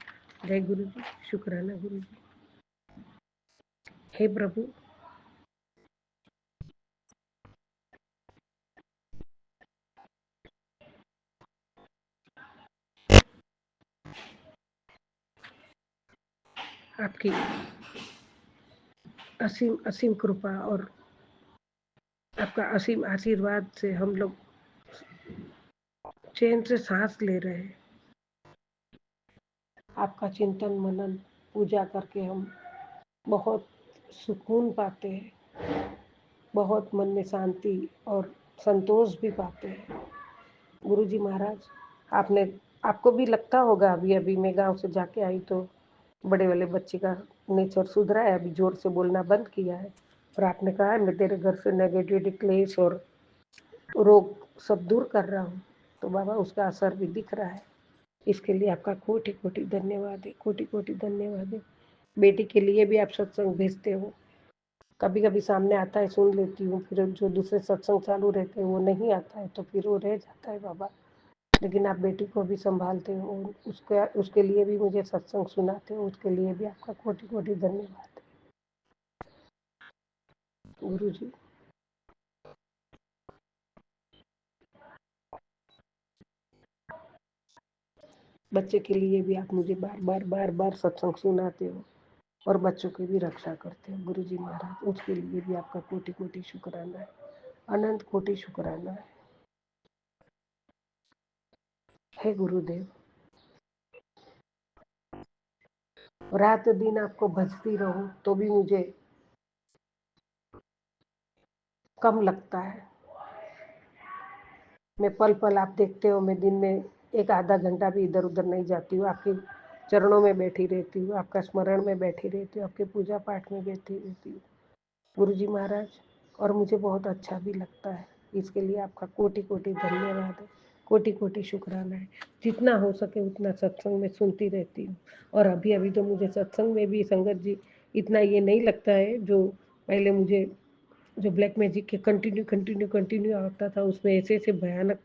जय गुरु जी, शुक्राना गुरु जी। हे प्रभु, आपकी असीम असीम कृपा और आपका असीम आशीर्वाद से हम लोग चैन से सांस ले रहे हैं। आपका चिंतन मनन पूजा करके हम बहुत सुकून पाते हैं, बहुत मन में शांति और संतोष भी पाते हैं। गुरु जी महाराज, आपको भी लगता होगा, अभी अभी मैं गांव से जाके आई तो बड़े वाले बच्चे का नेचर सुधरा है, अभी जोर से बोलना बंद किया है। और आपने कहा है मैं तेरे घर से नेगेटिविटी क्लेश और रोग सब दूर कर रहा हूँ, तो बाबा उसका असर भी दिख रहा है। इसके लिए आपका कोटि कोटि धन्यवाद है, कोटि कोटि धन्यवाद है। बेटी के लिए भी आप सत्संग भेजते हो, कभी कभी सामने आता है सुन लेती हूँ, फिर जो दूसरे सत्संग चालू रहते हैं वो नहीं आता है तो फिर वो रह जाता है बाबा। लेकिन आप बेटी को भी संभालते हो, उसके लिए भी मुझे सत्संग सुनाते हो, उसके लिए भी आपका कोटि कोटि धन्यवाद है गुरु जी। बच्चे के लिए भी आप मुझे बार बार सत्संग सुनाते हो और बच्चों की भी रक्षा करते हो गुरु जी महाराज, उसके लिए भी आपका कोटि कोटि शुक्राना है, अनंत कोटि शुक्राना है। हे गुरुदेव, रात दिन आपको भजती रहूं तो भी मुझे कम लगता है। मैं पल पल आप देखते हो, मैं दिन में एक आधा घंटा भी इधर उधर नहीं जाती हूँ, आपके चरणों में बैठी रहती हूँ, आपका स्मरण में बैठी रहती हूँ, आपके पूजा पाठ में बैठी रहती हूँ गुरु जी महाराज। और मुझे बहुत अच्छा भी लगता है, इसके लिए आपका कोटि कोटि धन्यवाद है, कोटि कोटि शुक्राना है। जितना हो सके उतना सत्संग में सुनती रहती हूँ। और अभी अभी तो मुझे सत्संग में भी संगत जी इतना ये नहीं लगता है जो पहले मुझे जो ब्लैक मैजिक के कंटिन्यू आता था, उसमें ऐसे ऐसे भयानक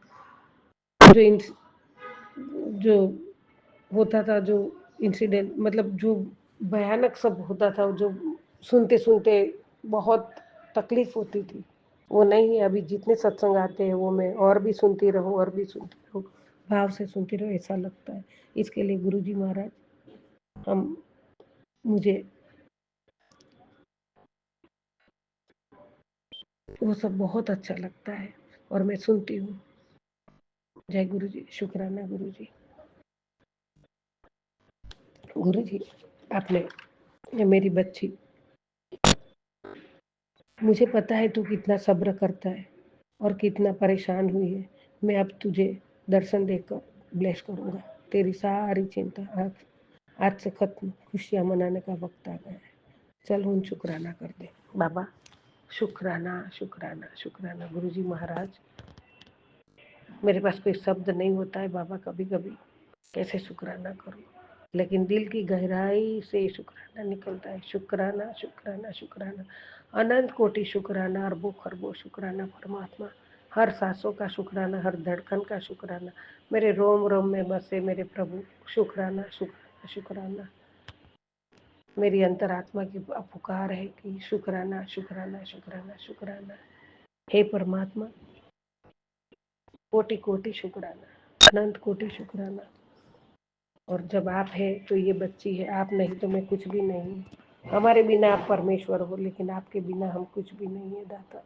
जो होता था, जो इंसिडेंट मतलब जो भयानक सब होता था, जो सुनते सुनते बहुत तकलीफ होती थी, वो नहीं है। अभी जितने सत्संग आते हैं वो मैं और भी सुनती रहूं और भी सुनती रहूं, भाव से सुनती रहूं, ऐसा लगता है। इसके लिए गुरुजी महाराज मुझे वो सब बहुत अच्छा लगता है और मैं सुनती हूँ। जय गुरु जी, शुक्राना गुरु जी। गुरु जी, आपने मेरी बच्ची, मुझे पता है तू कितना सब्र करता है और कितना परेशान हुई है। मैं अब तुझे दर्शन देकर ब्लेस करूँगा। तेरी सारी चिंता आज से खत्म, खुशियाँ मनाने का वक्त आ गया है। चल उन शुक्राना कर दे बाबा। शुक्राना शुक्राना शुक्राना। गुरुजी महाराज, मेरे पास कोई शब्द नहीं होता है बाबा, कभी कभी कैसे शुक्राना करूं, लेकिन दिल की गहराई से शुक्राना निकलता है। शुक्राना शुक्राना शुक्राना, अनंत कोटि शुक्राना, अरबों खरबों शुक्राना परमात्मा। हर सांसों का शुक्राना, हर धड़कन का शुक्राना, मेरे रोम रोम में बसे मेरे प्रभु। शुक्राना शुक्राना शुक्राना। मेरी अंतरात्मा की पुकार है कि शुक्राना शुक्राना शुक्राना शुक्राना। हे परमात्मा, कोटि कोटि शुक्राना, अनंत कोटि शुक्राना। और जब आप है तो ये बच्ची है, आप नहीं तो मैं कुछ भी नहीं। हमारे बिना आप परमेश्वर हो, लेकिन आपके बिना हम कुछ भी नहीं है दाता।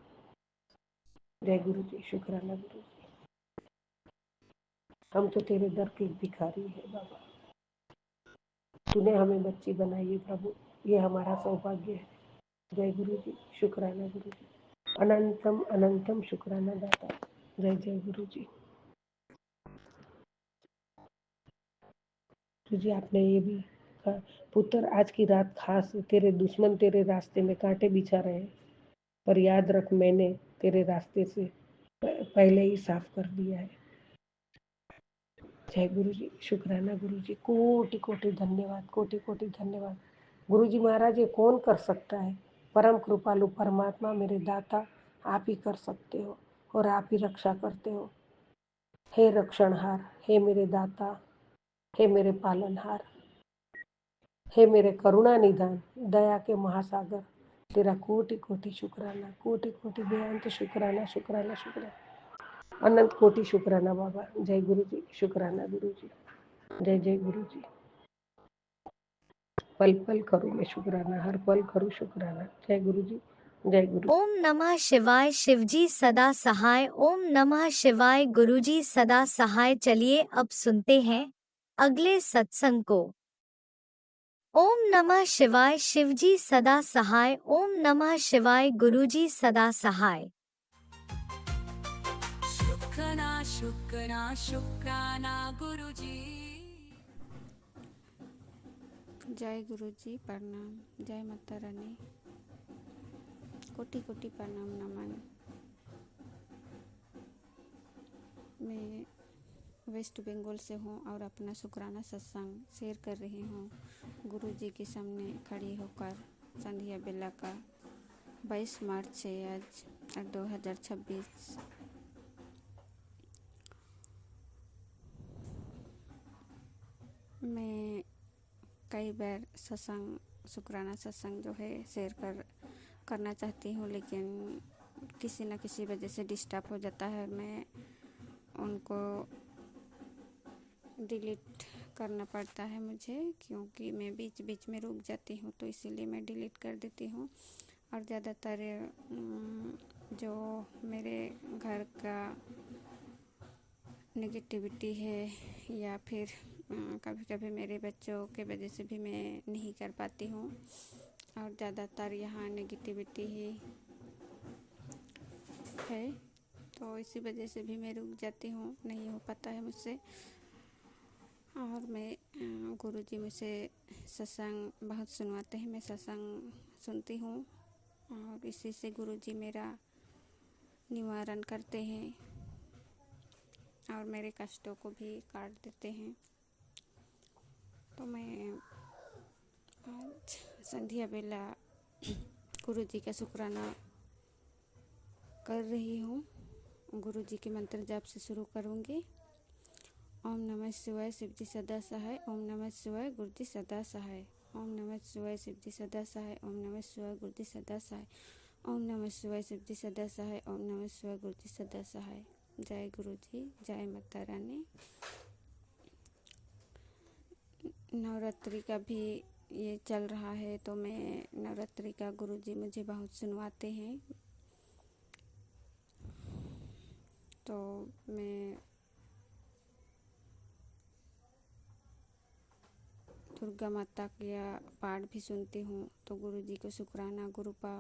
जय गुरु जी, शुक्राना गुरु जी। हम तो तेरे दर के भिखारी है बाबा, तूने हमें बच्ची बनाई है प्रभु, ये हमारा सौभाग्य है। जय गुरु जी, शुक्राना गुरु जी। अनंतम अनंतम शुक्राना दाता। जय जय गुरु जी। तुझे आपने ये भी कहा, पुत्र आज की रात खास तेरे दुश्मन तेरे रास्ते में कांटे बिछा रहे हैं, पर याद रख मैंने तेरे रास्ते से पहले ही साफ कर दिया है। जय गुरु जी, शुक्राना गुरु जी। कोटि कोटि धन्यवाद, कोटि कोटि धन्यवाद। गुरु जी महाराज, ये कौन कर सकता है? परम कृपालु परमात्मा मेरे दाता, आप ही कर सकते हो और आप ही रक्षा करते हो। हे रक्षणहार, हे मेरे दाता, हे मेरे पालनहार, हे मेरे करुणा निधान, दया के महासागर, तेरा कोटि कोटि शुक्राना, कोटि कोटि बेअंत शुक्राना शुक्राना शुक्राना, अनंत कोटि शुक्राना बाबा। जय गुरु जी, शुक्राना गुरु जी। जय जय गुरु जी। पल पल करूँ मैं शुक्राना, हर पल करूँ शुक्राना। जय गुरु जी, जय गुरु। ओम नमः शिवाय। शिवजी सदा सहाय। ओम नमः शिवाय। गुरुजी सदा सहाय। चलिए अब सुनते हैं अगले सत्संग को। ओम नमः शिवाय। शिवजी सदा सहाय। ओम नमः शिवाय। गुरुजी सदा सहाय। शुक्राना शुक्राना गुरुजी। जय गुरु जी, प्रणाम। जय माता रानी, कोटि कोटि प्रणाम नमन। मैं वेस्ट बंगाल से हूँ और अपना शुक्राना सत्संग शेयर कर रही हूँ गुरु जी के सामने खड़ी होकर। संध्या बेला का 22 मार्च है आज 2026। मैं कई बार शुक्राना सत्संग जो है शेयर करना चाहती हूँ, लेकिन किसी न किसी वजह से डिस्टर्ब हो जाता है। मैं उनको डिलीट करना पड़ता है मुझे, क्योंकि मैं बीच बीच में रुक जाती हूँ, तो इसीलिए मैं डिलीट कर देती हूँ। और ज़्यादातर जो मेरे घर का नेगेटिविटी है या फिर कभी कभी मेरे बच्चों के वजह से भी मैं नहीं कर पाती हूँ, और ज़्यादातर यहाँ नेगेटिविटी ही है, तो इसी वजह से भी मैं रुक जाती हूँ, नहीं हो पाता है मुझसे। और मैं गुरुजी मुझसे सत्संग बहुत सुनवाते हैं, मैं सत्संग सुनती हूँ और इसी से गुरुजी मेरा निवारण करते हैं और मेरे कष्टों को भी काट देते हैं। तो मैं आज संध्या बेला गुरु जी का शुक्राना कर रही हूँ। गुरु जी के मंत्र जाप से शुरू करूँगी। ओम नमः शिवाय, शिव जी सदा सहाय। ओम नमः शिवाय, गुरु जी सदा सहाय। ओम नमः शिवाय, शिव जी सदा सहाय। ओम नमः शिवाय, गुरु जी सदा सहाय। ओम नमः शिवाय, शिव जी सदा सहाय। ओम नमः शिवाय, गुरु जी सदा सहाय। जय गुरु जी, जय माता रानी। नवरात्रि का भी ये चल रहा है, तो मैं नवरात्रि का गुरु जी मुझे बहुत सुनवाते हैं। तो मैं दुर्गा माता का पाठ भी सुनती हूँ। तो गुरु जी को शुक्राना, गुरुपा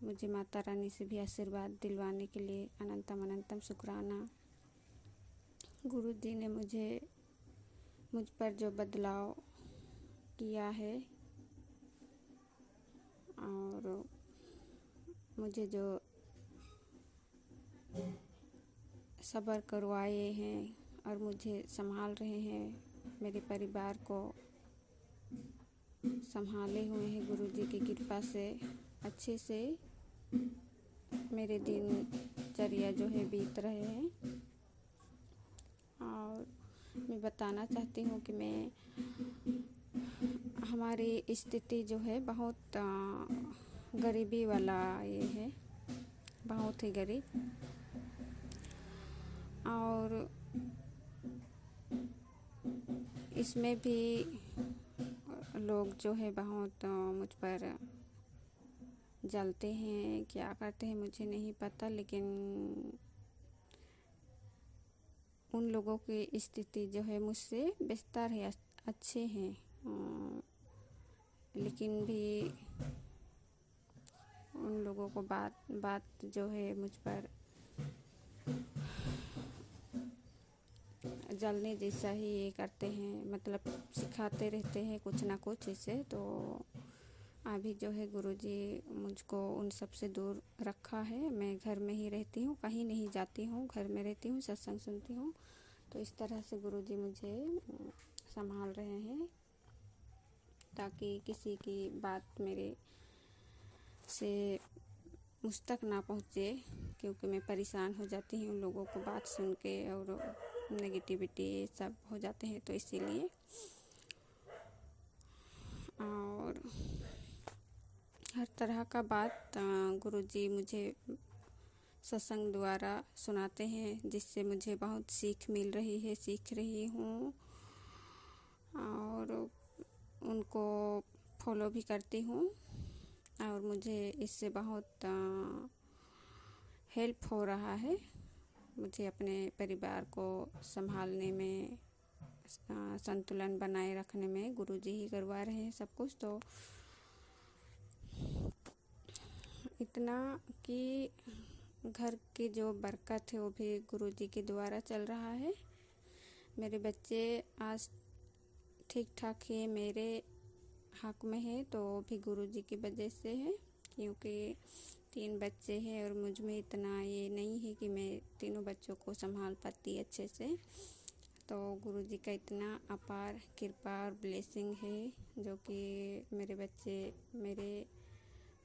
मुझे माता रानी से भी आशीर्वाद दिलवाने के लिए अनंतम अनंतम शुक्राना। गुरु जी ने मुझ पर जो बदलाव किया है और मुझे जो सब्र करवाए हैं और मुझे संभाल रहे हैं, मेरे परिवार को संभाले हुए हैं गुरु जी की कृपा से। अच्छे से मेरे दिनचर्या जो है बीत रहे हैं। और मैं बताना चाहती हूँ कि हमारी स्थिति जो है बहुत गरीबी वाला ये है, बहुत ही गरीब। और इसमें भी लोग जो है बहुत मुझ पर जलते हैं, क्या करते हैं मुझे नहीं पता, लेकिन उन लोगों की स्थिति जो है मुझसे बेहतर है, अच्छे हैं, लेकिन भी उन लोगों को बात जो है मुझ पर जलने जैसा ही ये करते हैं, मतलब सिखाते रहते हैं कुछ ना कुछ ऐसे। तो अभी जो है गुरुजी मुझको उन सब से दूर रखा है। मैं घर में ही रहती हूँ, कहीं नहीं जाती हूँ, घर में रहती हूँ, सत्संग सुनती हूँ। तो इस तरह से गुरुजी मुझे संभाल रहे हैं ताकि किसी की बात मेरे से मुझ तक ना पहुँचे, क्योंकि मैं परेशान हो जाती हूँ लोगों को बात सुन के और नेगेटिविटी सब हो जाते हैं, तो इसीलिए। और हर तरह का बात गुरुजी मुझे सत्संग द्वारा सुनाते हैं, जिससे मुझे बहुत सीख मिल रही है, सीख रही हूँ और उनको फॉलो भी करती हूँ। और मुझे इससे बहुत हेल्प हो रहा है, मुझे अपने परिवार को संभालने में, संतुलन बनाए रखने में गुरुजी ही करवा रहे हैं सब कुछ। तो इतना कि घर की जो बरकत है वो भी गुरुजी के द्वारा चल रहा है। मेरे बच्चे आज ठीक ठाक है, मेरे हक में है, तो भी गुरुजी की वजह से है, क्योंकि 3 बच्चे हैं और मुझ में इतना ये नहीं है कि मैं तीनों बच्चों को संभाल पाती अच्छे से। तो गुरुजी का इतना अपार कृपा और ब्लेसिंग है, जो कि मेरे बच्चे मेरे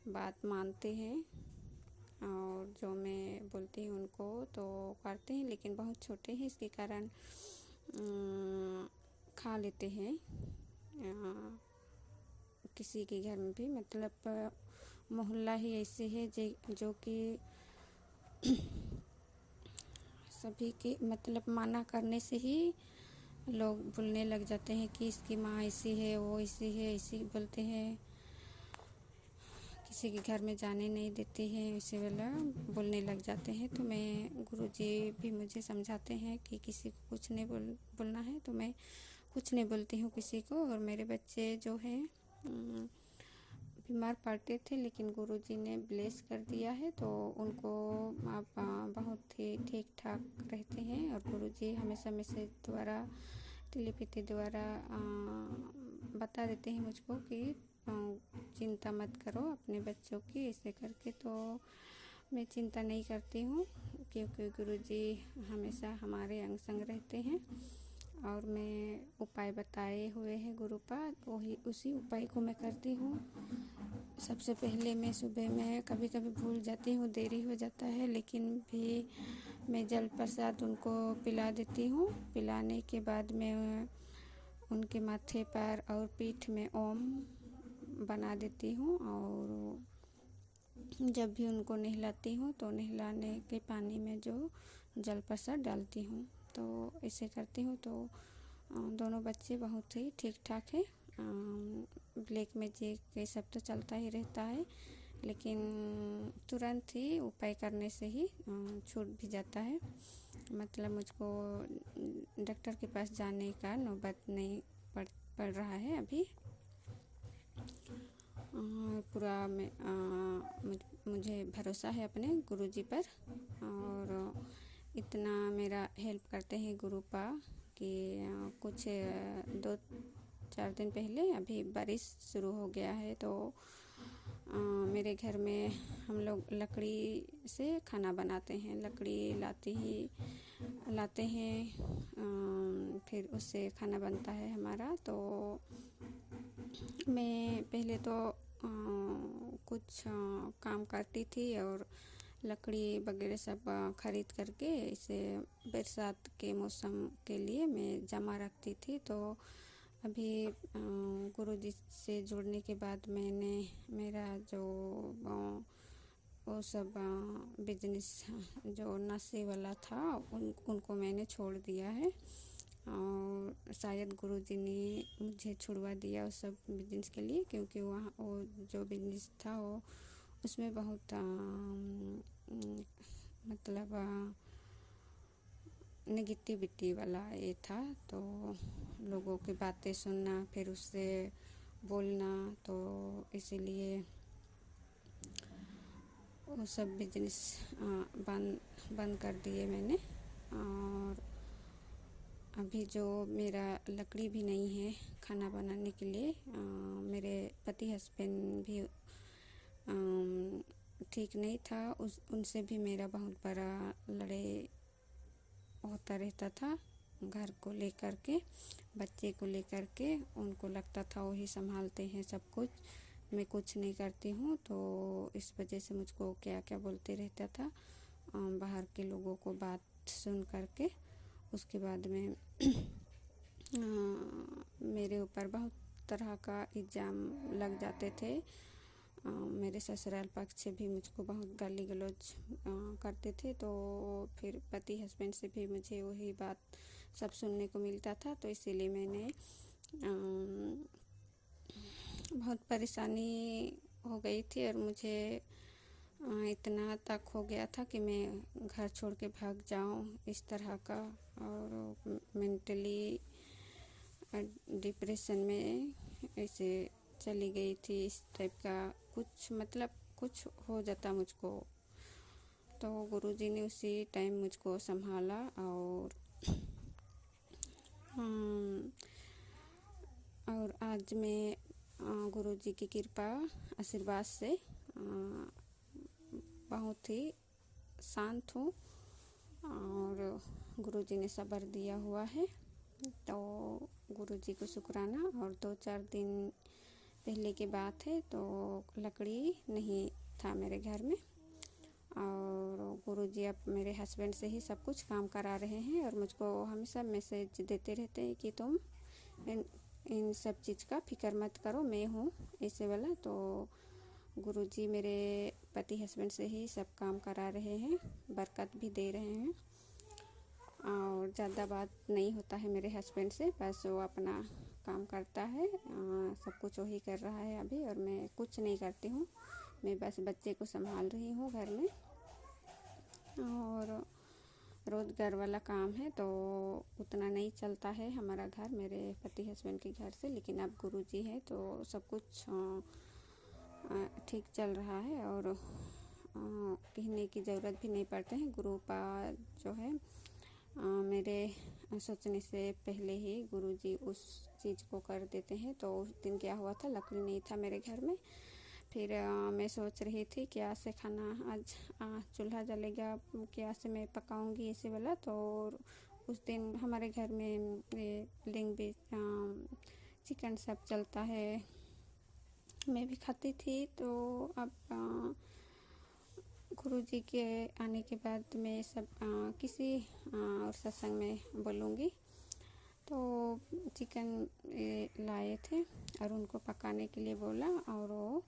बात मानते हैं और जो मैं बोलती हूँ उनको तो करते हैं, लेकिन बहुत छोटे हैं, इसके कारण खा लेते हैं किसी के घर में भी। मतलब मोहल्ला ही ऐसे है जो कि सभी के मतलब मना करने से ही लोग बोलने लग जाते हैं कि इसकी माँ ऐसी है, वो ऐसी है, ऐसी बोलते हैं। किसी के घर में जाने नहीं देते हैं, इसी वाला बोलने लग जाते हैं। तो मैं गुरुजी भी मुझे समझाते हैं कि किसी को कुछ नहीं बोलना है, तो मैं कुछ नहीं बोलती हूँ किसी को। और मेरे बच्चे जो हैं बीमार पड़ते थे, लेकिन गुरुजी ने ब्लेस कर दिया है, तो उनको आप बहुत ही ठीक ठाक रहते हैं। और गुरुजी हमेशा मैसेज द्वारा, टेलीपैथी द्वारा बता देते हैं मुझको कि चिंता मत करो अपने बच्चों की, ऐसे करके। तो मैं चिंता नहीं करती हूँ, क्योंकि गुरुजी हमेशा हमारे अंग संग रहते हैं और मैं उपाय बताए हुए हैं गुरुपाद, वही उसी उपाय को मैं करती हूँ। सबसे पहले मैं सुबह में कभी कभी भूल जाती हूँ, देरी हो जाता है, लेकिन भी मैं जल प्रसाद उनको पिला देती हूँ। पिलाने के बाद मैं उनके माथे पर और पीठ में ओम बना देती हूँ, और जब भी उनको नहलाती हूँ तो नहलाने के पानी में जो जल प्रसाद डालती हूँ, तो ऐसे करती हूँ। तो दोनों बच्चे बहुत ही ठीक ठाक है। ब्लैक मैजिक ये सब तो चलता ही रहता है, लेकिन तुरंत ही उपाय करने से ही छूट भी जाता है। मतलब मुझको डॉक्टर के पास जाने का नौबत नहीं पड़ रहा है अभी। पूरा मुझे भरोसा है अपने गुरुजी पर, और इतना मेरा हेल्प करते हैं गुरुपा कि कुछ 2-4 दिन पहले अभी बारिश शुरू हो गया है, तो मेरे घर में हम लोग लकड़ी से खाना बनाते हैं। लकड़ी लाते हैं, फिर उससे खाना बनता है हमारा। तो मैं पहले तो कुछ काम करती थी और लकड़ी वगैरह सब खरीद करके इसे बरसात के मौसम के लिए मैं जमा रखती थी। तो अभी गुरुजी से जुड़ने के बाद मैंने मेरा जो वो सब बिजनेस जो नशे वाला था उनको मैंने छोड़ दिया है, और शायद गुरुजी ने मुझे छुड़वा दिया उस सब बिजनेस के लिए, क्योंकि वहाँ वो जो बिजनेस था वो उसमें बहुत मतलब नेगेटिविटी वाला ये था। तो लोगों की बातें सुनना, फिर उससे बोलना, तो इसीलिए वो सब बिजनेस बंद कर दिए मैंने। और अभी जो मेरा लकड़ी भी नहीं है खाना बनाने के लिए, मेरे पति हस्बैंड भी ठीक नहीं था, उनसे भी मेरा बहुत बड़ा लड़ाई होता रहता था। घर को लेकर के, बच्चे को लेकर के, उनको लगता था वही संभालते हैं सब कुछ, मैं कुछ नहीं करती हूँ। तो इस वजह से मुझको क्या क्या बोलते रहता था, बाहर के लोगों को बात सुन करके। उसके बाद में मेरे ऊपर बहुत तरह का इल्ज़ाम लग जाते थे। मेरे ससुराल पक्ष से भी मुझको बहुत गाली गलौज करते थे। तो फिर पति हस्बैंड से भी मुझे वही बात सब सुनने को मिलता था। तो इसीलिए मैंने बहुत परेशानी हो गई थी, और मुझे इतना तक हो गया था कि मैं घर छोड़ के भाग जाऊं, इस तरह का। और मेंटली डिप्रेशन में ऐसे चली गई थी, इस टाइप का कुछ, मतलब कुछ हो जाता मुझको। तो गुरुजी ने उसी टाइम मुझको संभाला, और आज मैं गुरुजी की कृपा आशीर्वाद से बहुत ही शांत हूँ, और गुरुजी ने सब्र दिया हुआ है। तो गुरुजी को शुक्राना। और 2-4 दिन पहले की बात है, तो लकड़ी नहीं था मेरे घर में, और गुरुजी अब मेरे हस्बैंड से ही सब कुछ काम करा रहे हैं, और मुझको हमेशा मैसेज देते रहते हैं कि तुम इन सब चीज़ का फिक्र मत करो, मैं हूँ ऐसे वाला। तो गुरुजी मेरे पति हस्बैंड से ही सब काम करा रहे हैं, बरकत भी दे रहे हैं, और ज़्यादा बात नहीं होता है मेरे हस्बैंड से, बस वो अपना काम करता है, सब कुछ वही कर रहा है अभी, और मैं कुछ नहीं करती हूँ। मैं बस बच्चे को संभाल रही हूँ घर में, और रोज़गार वाला काम है तो उतना नहीं चलता है हमारा घर मेरे पति हस्बैंड के घर से। लेकिन अब गुरुजी है तो सब कुछ ठीक चल रहा है, और कहने की ज़रूरत भी नहीं पड़ते हैं। गुरुपा जो है मेरे सोचने से पहले ही गुरुजी उस चीज़ को कर देते हैं। तो उस दिन क्या हुआ था, लकड़ी नहीं था मेरे घर में, फिर मैं सोच रही थी क्या से खाना आज चूल्हा जलेगा, क्या से मैं पकाऊंगी ऐसे वाला। तो उस दिन हमारे घर में ये लिंग भी चिकन सब चलता है, मैं भी खाती थी। तो अब गुरुजी के आने के बाद मैं सब किसी और सत्संग में बोलूँगी। तो चिकन लाए थे और उनको पकाने के लिए बोला और वो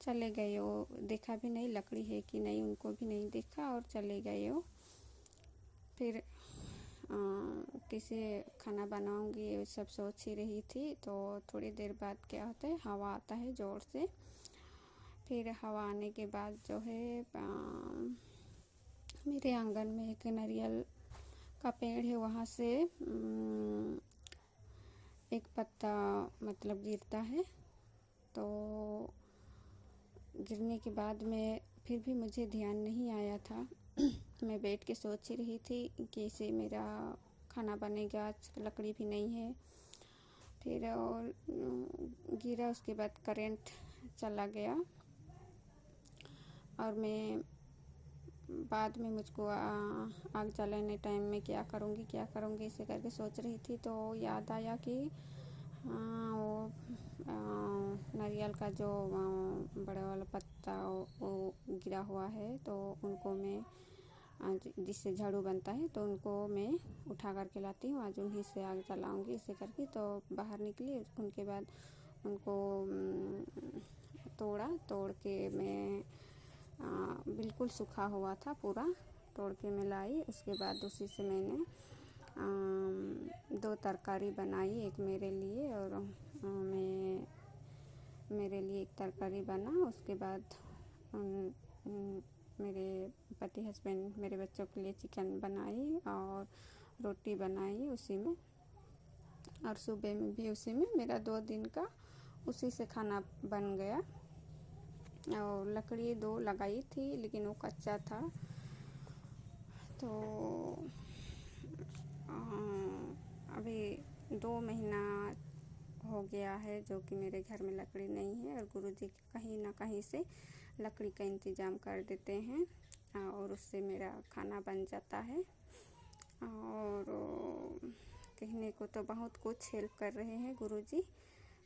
चले गए। वो देखा भी नहीं लकड़ी है कि नहीं, उनको भी नहीं देखा और चले गए वो। फिर किसी खाना बनाऊंगी ये सब सोच ही रही थी। तो थोड़ी देर बाद क्या होता है, हवा आता है ज़ोर से। फिर हवा आने के बाद जो है मेरे आंगन में एक नारियल का पेड़ है, वहाँ से एक पत्ता मतलब गिरता है। तो गिरने के बाद में फिर भी मुझे ध्यान नहीं आया था। मैं बैठ के सोच ही रही थी कैसे मेरा खाना बनेगा, लकड़ी भी नहीं है। फिर और गिरा, उसके बाद करंट चला गया और मैं बाद में मुझको आग जलाने टाइम में क्या करूँगी ऐसे करके सोच रही थी। तो याद आया कि वो नारियल का जो बड़ा वाला पत्ता वो गिरा हुआ है, तो उनको मैं जिससे झाड़ू बनता है तो उनको मैं उठा करके लाती हूँ, आज उन्हीं से आग जलाऊंगी ऐसे करके। तो बाहर निकली, उनके बाद उनको तोड़ के मैं बिल्कुल सूखा हुआ था पूरा, तोड़ के मैं लाई। उसके बाद उसी से मैंने 2 तरकारी बनाई, एक मेरे लिए और मेरे लिए एक तरकारी बना। उसके बाद मेरे पति हस्बैंड मेरे बच्चों के लिए चिकन बनाई और रोटी बनाई उसी में, और सुबह में भी उसी में। मेरा 2 दिन का उसी से खाना बन गया। और लकड़ी 2 लगाई थी लेकिन वो कच्चा था। तो अभी 2 महीना हो गया है जो कि मेरे घर में लकड़ी नहीं है, और गुरुजी कहीं ना कहीं से लकड़ी का इंतज़ाम कर देते हैं और उससे मेरा खाना बन जाता है। और कहने को तो बहुत कुछ हेल्प कर रहे हैं गुरुजी,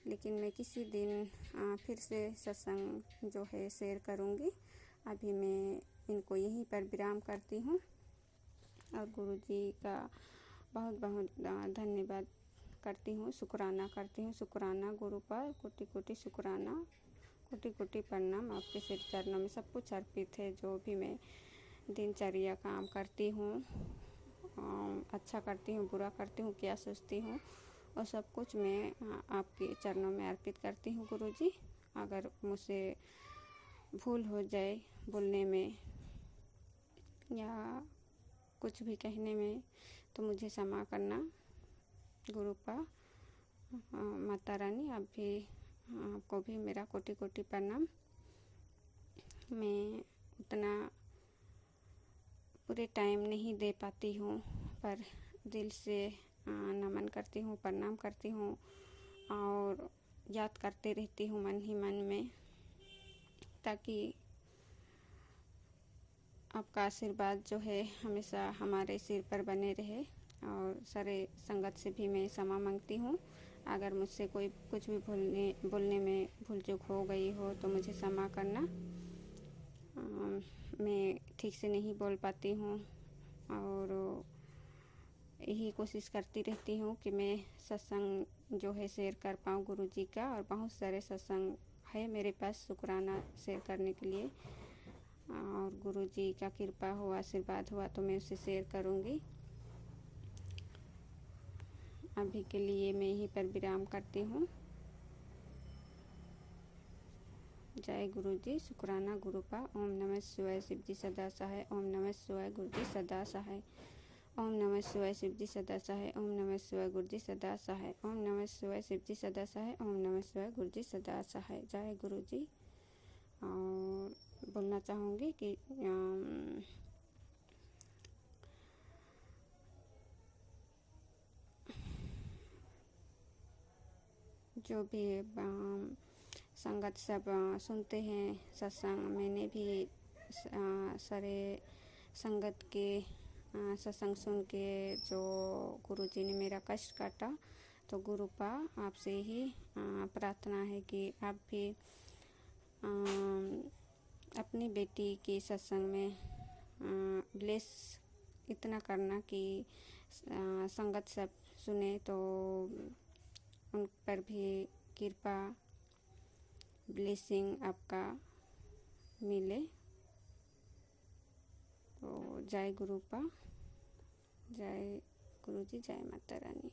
लेकिन मैं किसी दिन फिर से सत्संग जो है शेयर करूँगी। अभी मैं इनको यहीं पर विराम करती हूँ और गुरुजी का बहुत बहुत धन्यवाद करती हूँ, शुक्राना करती हूँ। शुक्राना गुरु पर कोटि कोटि शुक्राना, कोटि कोटि प्रणाम। आपके सिर चरणों में सब कुछ अर्पित है। जो भी मैं दिनचर्या काम करती हूँ, अच्छा करती हूँ, बुरा करती हूँ, क्या सोचती हूँ, और सब कुछ मैं आपके चरणों में अर्पित करती हूँ गुरुजी। अगर मुझसे भूल हो जाए बोलने में या कुछ भी कहने में तो मुझे क्षमा करना गुरुपा। माता रानी आप भी, आपको भी मेरा कोटि कोटि प्रणाम। मैं उतना पूरे टाइम नहीं दे पाती हूँ, पर दिल से नमन करती हूँ, प्रणाम करती हूँ और याद करते रहती हूँ मन ही मन में, ताकि आपका आशीर्वाद जो है हमेशा हमारे सिर पर बने रहे। और सारे संगत से भी मैं क्षमा मांगती हूँ। अगर मुझसे कोई कुछ भी बोलने में भूल चूक हो गई हो तो मुझे क्षमा करना। मैं ठीक से नहीं बोल पाती हूँ और यही कोशिश करती रहती हूँ कि मैं सत्संग जो है शेयर कर पाऊँ गुरुजी का। और बहुत सारे सत्संग है मेरे पास शुक्राना शेयर करने के लिए, और गुरुजी का कृपा हो, आशीर्वाद हुआ तो मैं उसे शेयर करूँगी। अभी के लिए मैं यहीं पर विराम करती हूँ। जय गुरुजी, शुक्राना गुरुपा। ओम नमः शिवाय, शिवजी सदा सहाय। ओम नमः शिवाय, गुरुजी सदा सहाय। ओम नमः शिवाय, शिवजी सदा सहाय। ओम नमः शिवाय, गुरुजी सदा सहाय। ओम नमः शिवाय, शिवजी सदा सहाय। ओम नमः शिवाय, गुरुजी सदा सहाय। जय गुरुजी। और बोलना चाहूँगी कि जो भी संगत सब सुनते हैं सत्संग। मैंने भी सारे संगत के सत्संग सुन के जो गुरुजी ने मेरा कष्ट काटा, तो गुरुपा आपसे ही प्रार्थना है कि आप भी अपनी बेटी की सत्संग में ब्लेस इतना करना कि संगत सब सुने तो उन पर भी कृपा ब्लेसिंग आपका मिले। तो जय गुरुपा, जय गुरुजी, जय माता रानी।